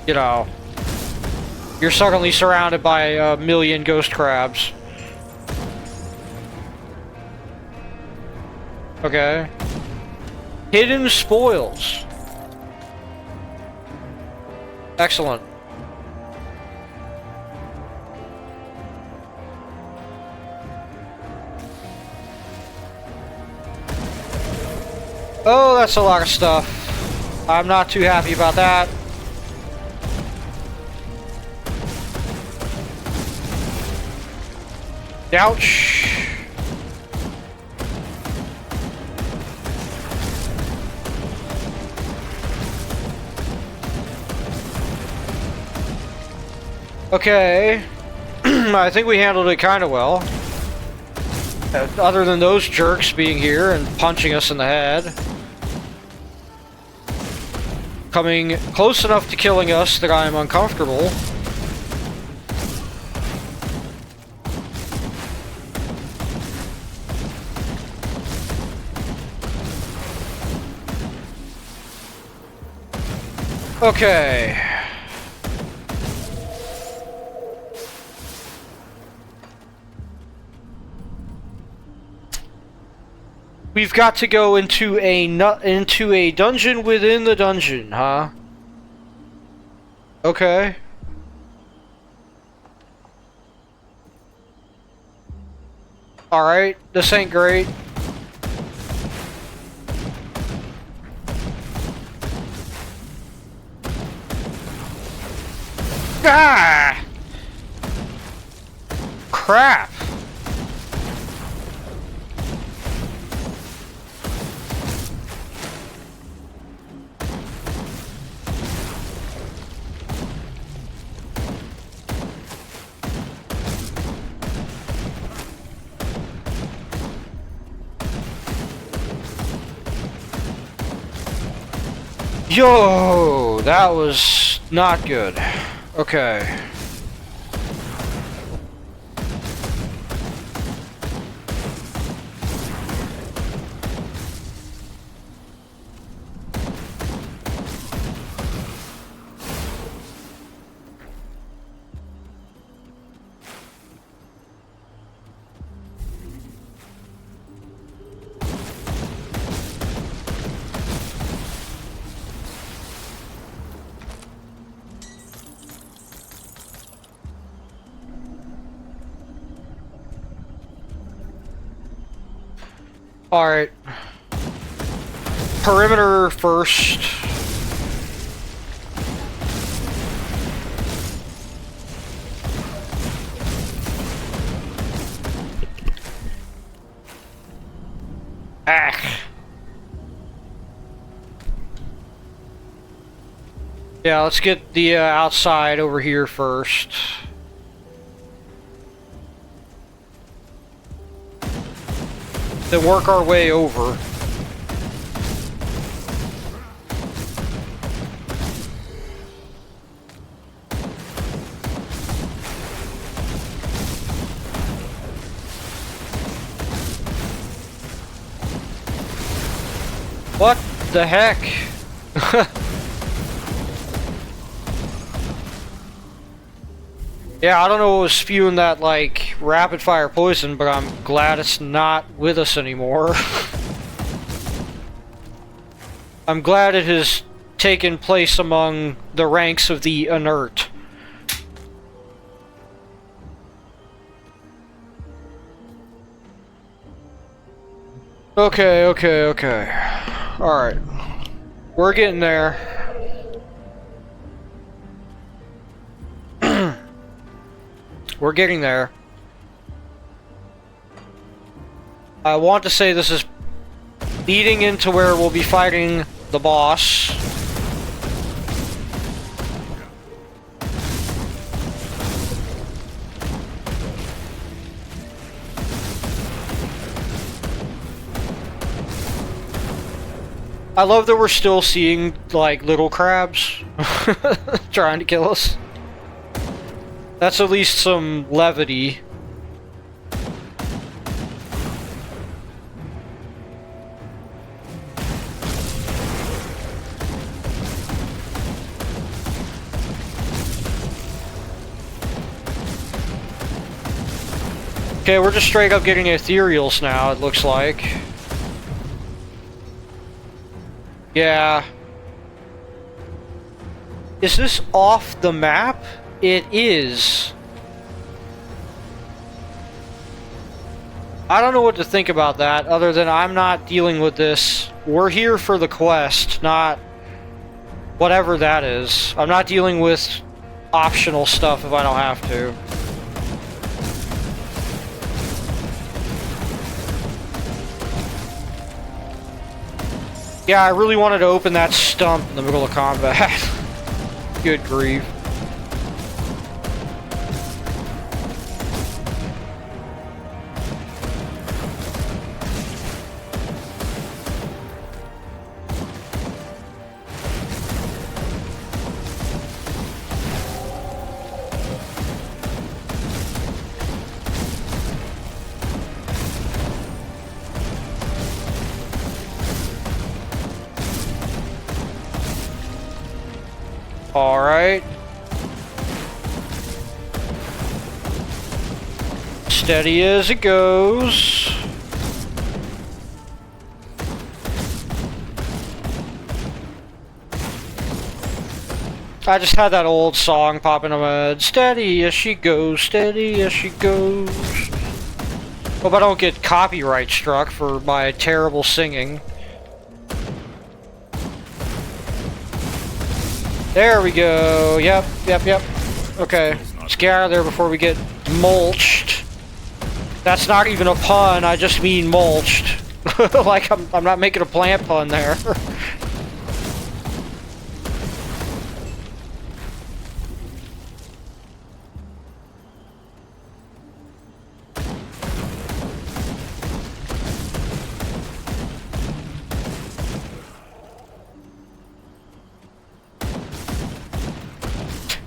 you know, you're suddenly surrounded by a million ghost crabs. Okay. Hidden spoils. Excellent. Oh, that's a lot of stuff. I'm not too happy about that. Ouch. Okay. I think we handled it kind of well. Other than those jerks being here and punching us in the head. Coming close enough to killing us that I am uncomfortable. Okay. We've got to go into a dungeon within the dungeon, huh? Okay. Alright, this ain't great. Ah! Crap! Yo, that was not good. Okay. Alright. Perimeter first. Ah. Yeah, let's get the outside over here first. Then work our way over. What the heck? Yeah, I don't know what was spewing that, like, rapid-fire poison, but I'm glad it's not with us anymore. I'm glad it has taken place among the ranks of the inert. Okay. Alright. We're getting there. We're getting there. I want to say this is leading into where we'll be fighting the boss. I love that we're still seeing, like, little crabs trying to kill us. That's at least some levity. Okay, we're just straight up getting ethereals now, it looks like. Yeah. Is this off the map? It is. I don't know what to think about that, other than I'm not dealing with this. We're here for the quest, not whatever that is. I'm not dealing with optional stuff if I don't have to. Yeah, I really wanted to open that stump in the middle of combat. Good grief. Alright. Steady as it goes. I just had that old song pop into my head. Steady as she goes, steady as she goes. Hope I don't get copyright struck for my terrible singing. There we go. Yep. Okay. Let's get out of there before we get mulched. That's not even a pun, I just mean mulched. Like, I'm not making a plant pun there.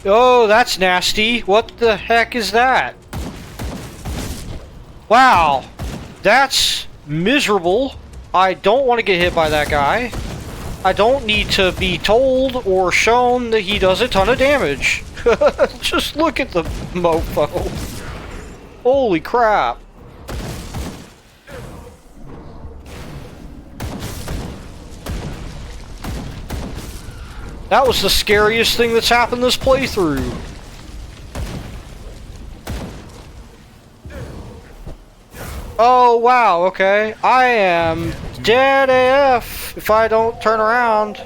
Oh, that's nasty. What the heck is that? Wow. That's miserable. I don't want to get hit by that guy. I don't need to be told or shown that he does a ton of damage. Just look at the mofo. Holy crap. That was the scariest thing that's happened this playthrough. Oh wow, okay. I am dead AF if I don't turn around.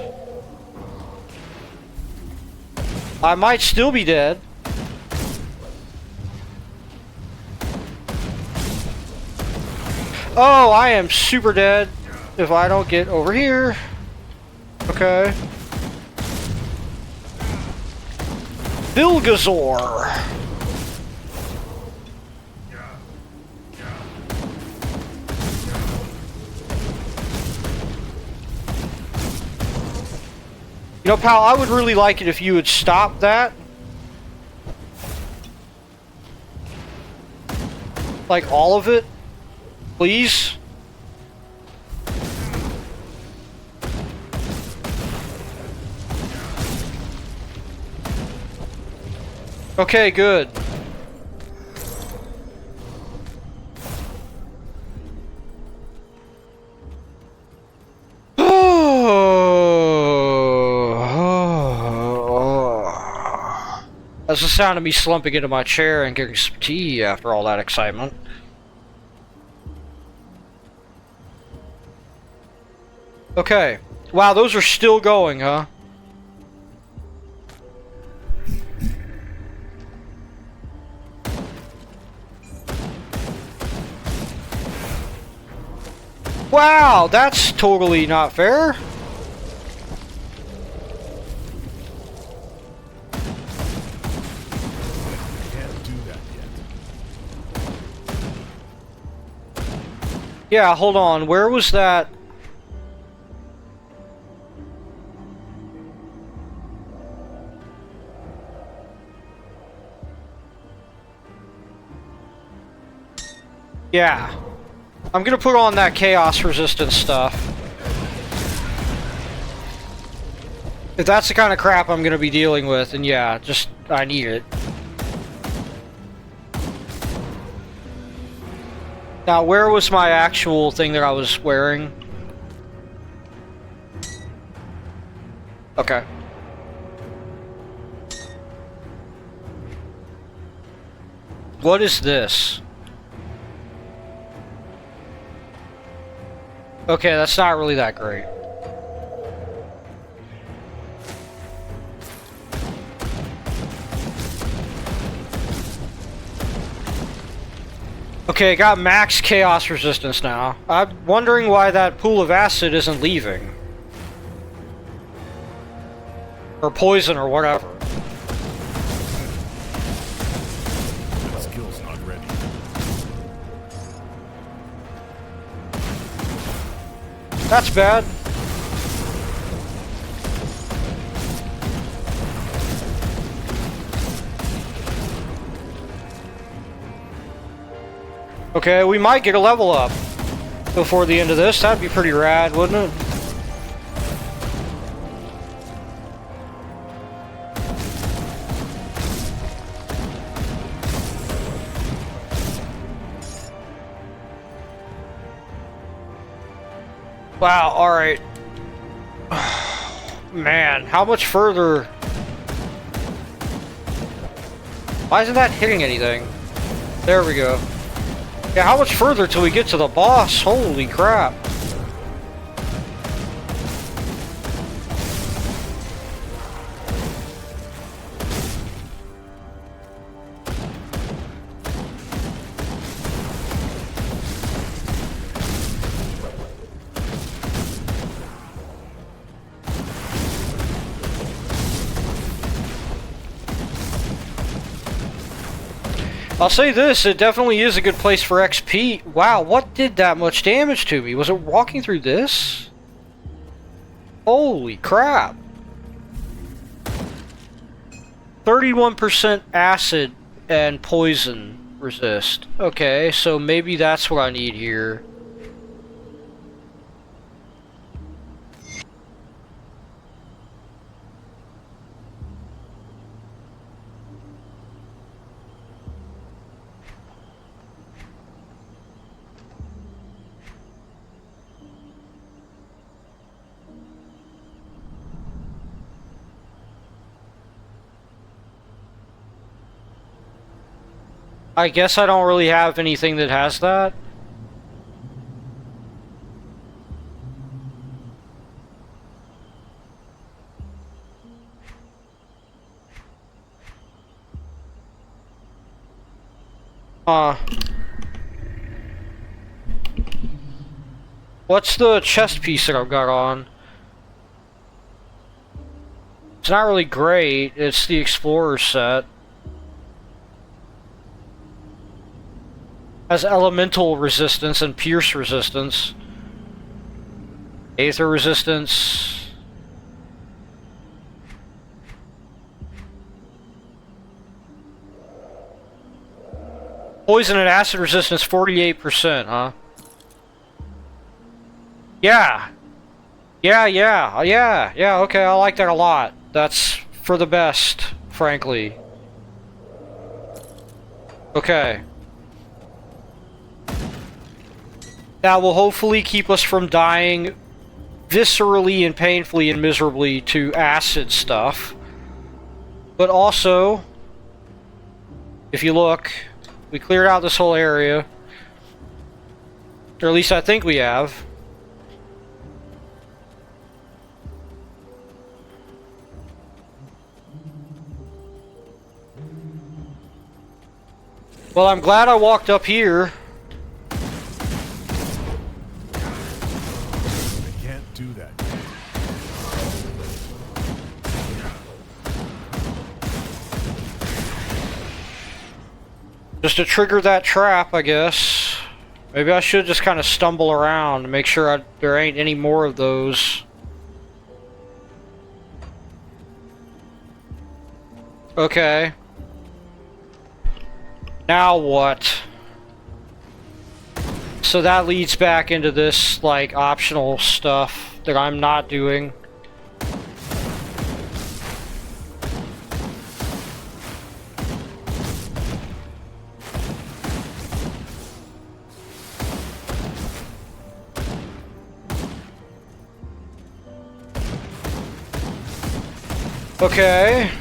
I might still be dead. Oh, I am super dead if I don't get over here. Okay. Vilgazor. You know, pal, I would really like it if you would stop that. Like, all of it. Please. Okay, good. That's the sound of me slumping into my chair and getting some tea after all that excitement. Okay. Wow, those are still going, huh? Wow, that's totally not fair. Can't do that yet. Yeah, hold on. Where was that? Yeah. I'm gonna put on that chaos resistance stuff. If that's the kind of crap I'm gonna be dealing with, then yeah, just, I need it. Now, where was my actual thing that I was wearing? Okay. What is this? Okay, that's not really that great. Okay, got max chaos resistance now. I'm wondering why that pool of acid isn't leaving. Or poison or whatever. That skill's not ready. That's bad. Okay, we might get a level up before the end of this. That'd be pretty rad, wouldn't it? Wow, alright. Man, how much further? Why isn't that hitting anything? There we go. Yeah, how much further till we get to the boss? Holy crap. I'll say this, it definitely is a good place for XP. Wow, what did that much damage to me? Was it walking through this? Holy crap. 31% acid and poison resist. Okay, so maybe that's what I need here. I guess I don't really have anything that has that. What's the chest piece that I've got on? It's not really great. It's the Explorer set. Has elemental resistance and pierce resistance. Aether resistance. Poison and acid resistance 48%, huh? Yeah. Yeah, okay, I like that a lot. That's for the best, frankly. Okay. That will hopefully keep us from dying viscerally and painfully and miserably to acid stuff. But also, if you look, we cleared out this whole area. Or at least I think we have. Well, I'm glad I walked up here. Do that. Just to trigger that trap, I guess. Maybe I should just kind of stumble around to make sure there ain't any more of those. Okay. Now what? So that leads back into this, like, optional stuff that I'm not doing. Okay.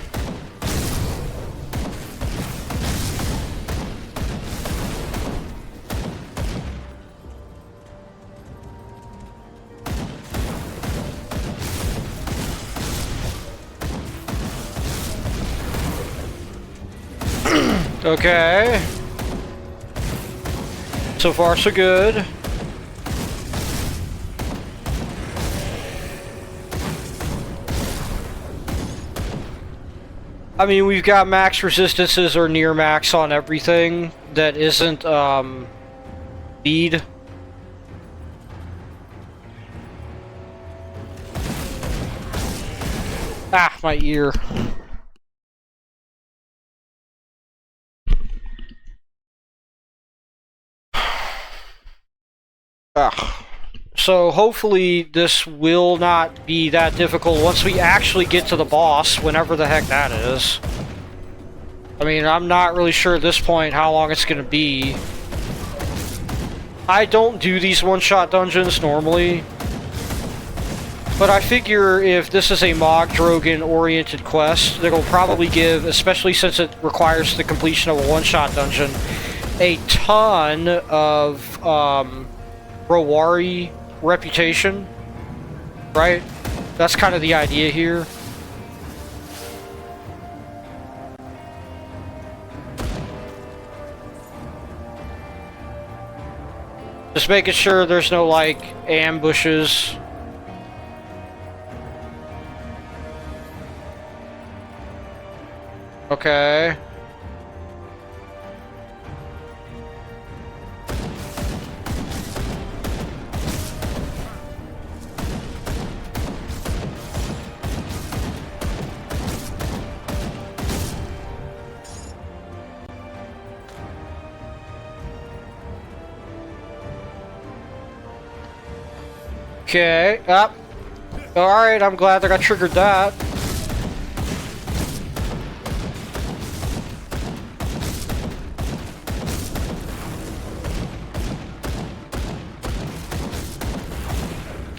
Okay. So far, so good. I mean, we've got max resistances or near max on everything that isn't, bead. Ah, my ear. Ugh. So hopefully this will not be that difficult once we actually get to the boss, whenever the heck that is. I mean, I'm not really sure at this point how long it's gonna be. I don't do these one-shot dungeons normally, But I figure if this is a Mog Drogan-oriented quest, it'll probably give, especially since it requires the completion of a one-shot dungeon, a ton of Rowari reputation, right? That's kind of the idea here. Just making sure there's no, like, ambushes. Okay. Okay, up. Alright, I'm glad that I triggered that.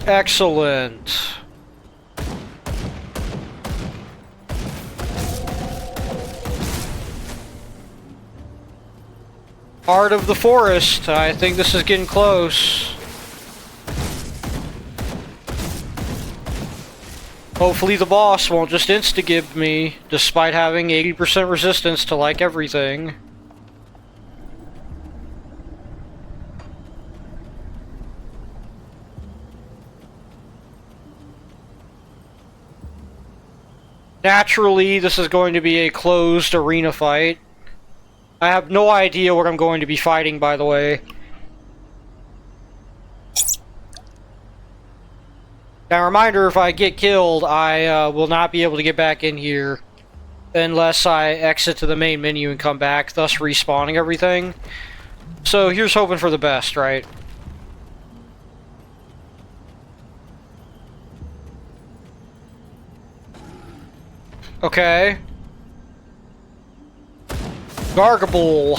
Excellent. Heart of the forest. I think this is getting close. Hopefully the boss won't just insta-gib me, despite having 80% resistance to like everything. Naturally, this is going to be a closed arena fight. I have no idea what I'm going to be fighting, by the way. Now, reminder, if I get killed, I will not be able to get back in here unless I exit to the main menu and come back, thus respawning everything. So here's hoping for the best, right? Okay. Gargabool.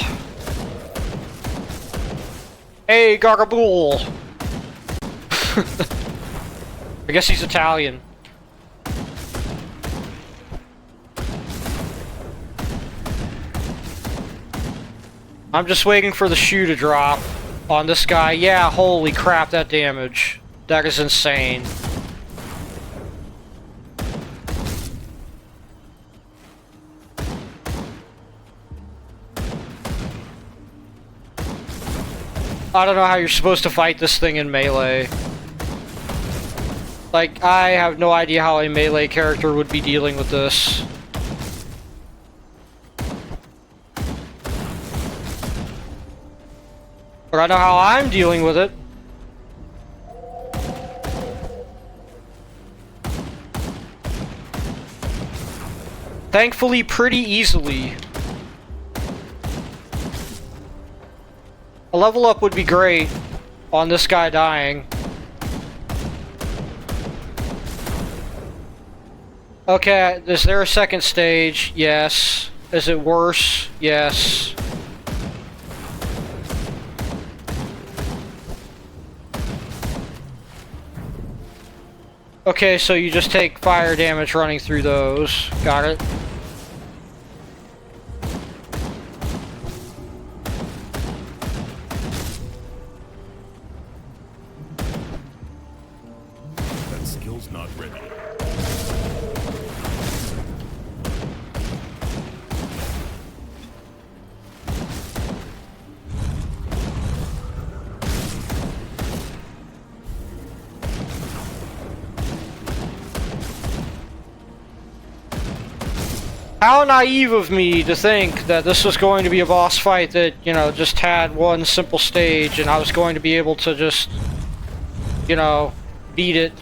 Hey, Gargabool. I guess he's Italian. I'm just waiting for the shoe to drop on this guy. Yeah, holy crap, that damage. That is insane. I don't know how you're supposed to fight this thing in melee. Like, I have no idea how a melee character would be dealing with this. But I know how I'm dealing with it. Thankfully, pretty easily. A level up would be great on this guy dying. Okay, is there a second stage? Yes. Is it worse? Yes. Okay, so you just take fire damage running through those. Got it. That skill's not ready. How naive of me to think that this was going to be a boss fight that, you know, just had one simple stage and I was going to be able to just, you know, beat it.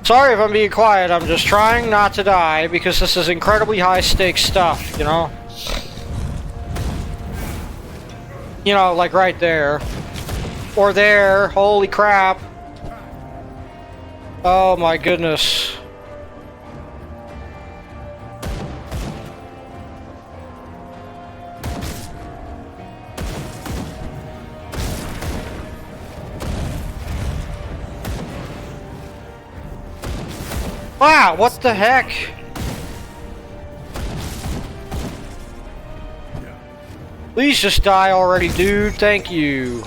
Sorry if I'm being quiet, I'm just trying not to die because this is incredibly high stakes stuff, you know? You know, like right there. Or there, holy crap. Oh my goodness. Wow, what the heck? Please just die already, dude. Thank you.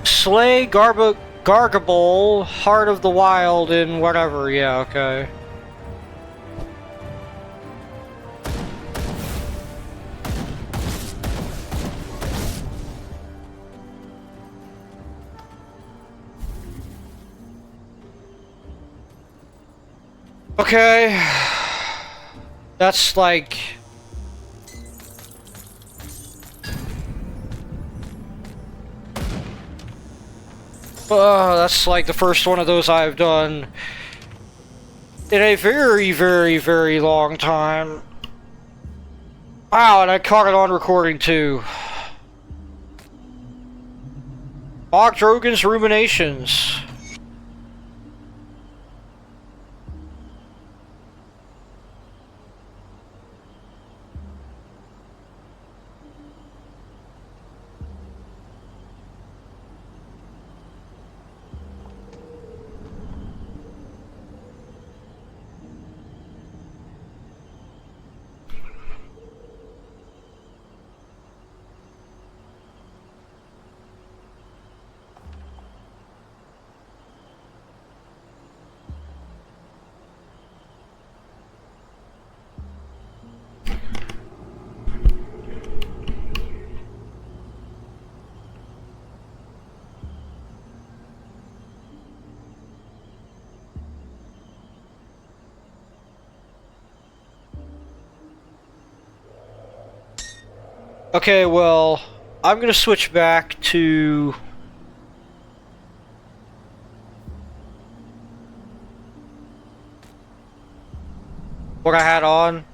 Slay Gargable, Heart of the Wild, and whatever. Yeah, okay. Okay. That's like... that's like the first one of those I've done in a very, very, very long time. Wow, and I caught it on recording too. Bog Drogon's Ruminations. Okay, well, I'm gonna switch back to... what I had on.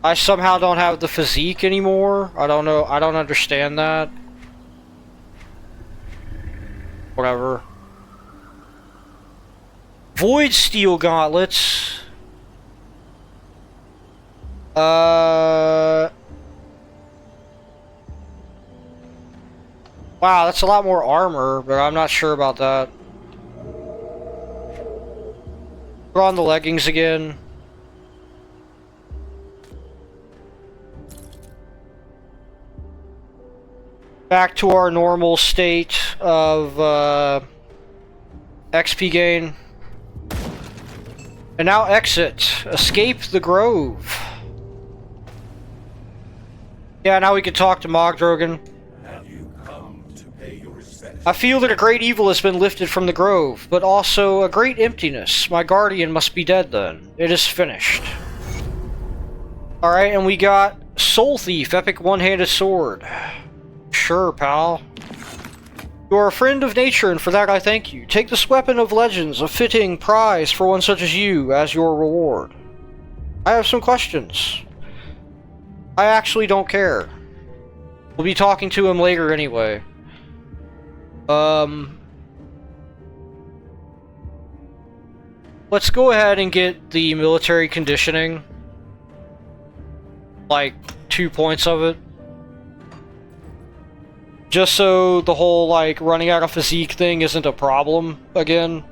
I somehow don't have the physique anymore. I don't know, I don't understand that. Whatever. Void Steel Gauntlets. Wow, that's a lot more armor, but I'm not sure about that. Put on the leggings again. Back to our normal state of XP gain. And now exit. Escape the Grove. Yeah, now we can talk to Mog Drogon. I feel that a great evil has been lifted from the Grove, but also a great emptiness. My guardian must be dead then. It is finished. Alright, and we got Soul Thief, Epic One-Handed Sword. Sure, pal. You are a friend of nature, and for that I thank you. Take this weapon of legends, a fitting prize for one such as you, as your reward. I have some questions. I actually don't care. We'll be talking to him later anyway. Let's go ahead and get the military conditioning. Like, 2 points of it. Just so the whole, like, running out of physique thing isn't a problem again.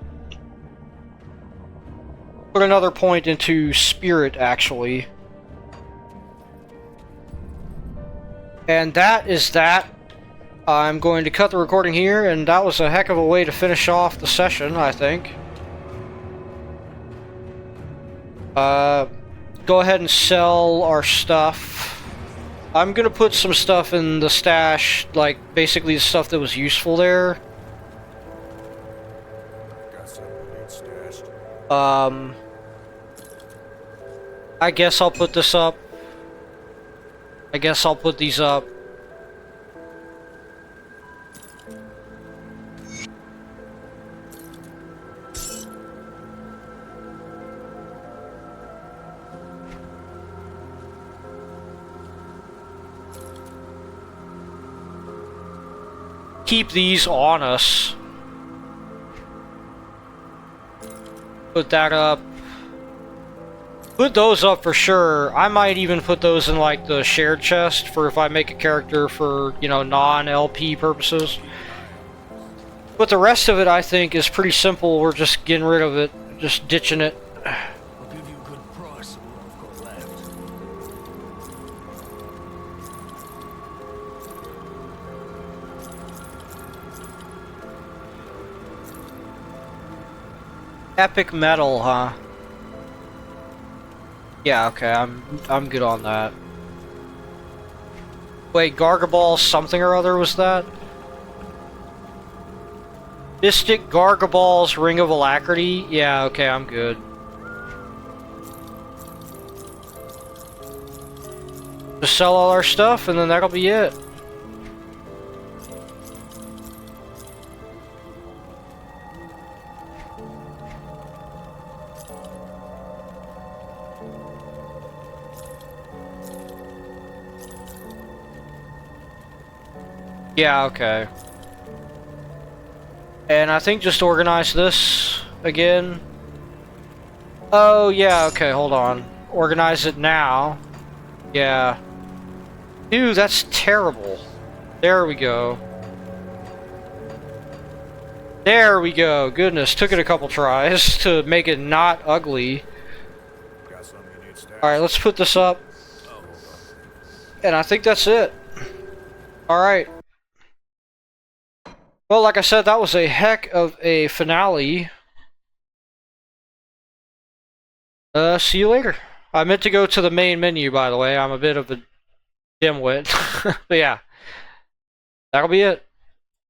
Put another point into spirit, actually. And that is that. I'm going to cut the recording here, and that was a heck of a way to finish off the session, I think. Go ahead and sell our stuff. I'm gonna put some stuff in the stash, like basically the stuff that was useful there. Got something stashed. I guess I'll put this up. I guess I'll put these up. Keep these on us. Put that up. Put those up for sure. I might even put those in like the shared chest for if I make a character for, you know, non-LP purposes. But the rest of it I think is pretty simple. We're just getting rid of it. Just ditching it. I'll give you a good price of what I've got left. Epic metal, huh? Yeah, okay, I'm good on that. Wait, Gargaball something or other was that? Mystic Gargaball's Ring of Alacrity? Yeah, okay, I'm good. Just sell all our stuff and then that'll be it. Yeah, okay. And I think just organize this again. Oh, yeah, okay, hold on. Organize it now. Yeah. Dude, that's terrible. There we go. There we go. Goodness, took it a couple tries to make it not ugly. Got something you need stashed? Alright, let's put this up. Oh, hold on. And I think that's it. Alright. Well, like I said, that was a heck of a finale. See you later. I meant to go to the main menu, by the way. I'm a bit of a dimwit. But yeah. That'll be it.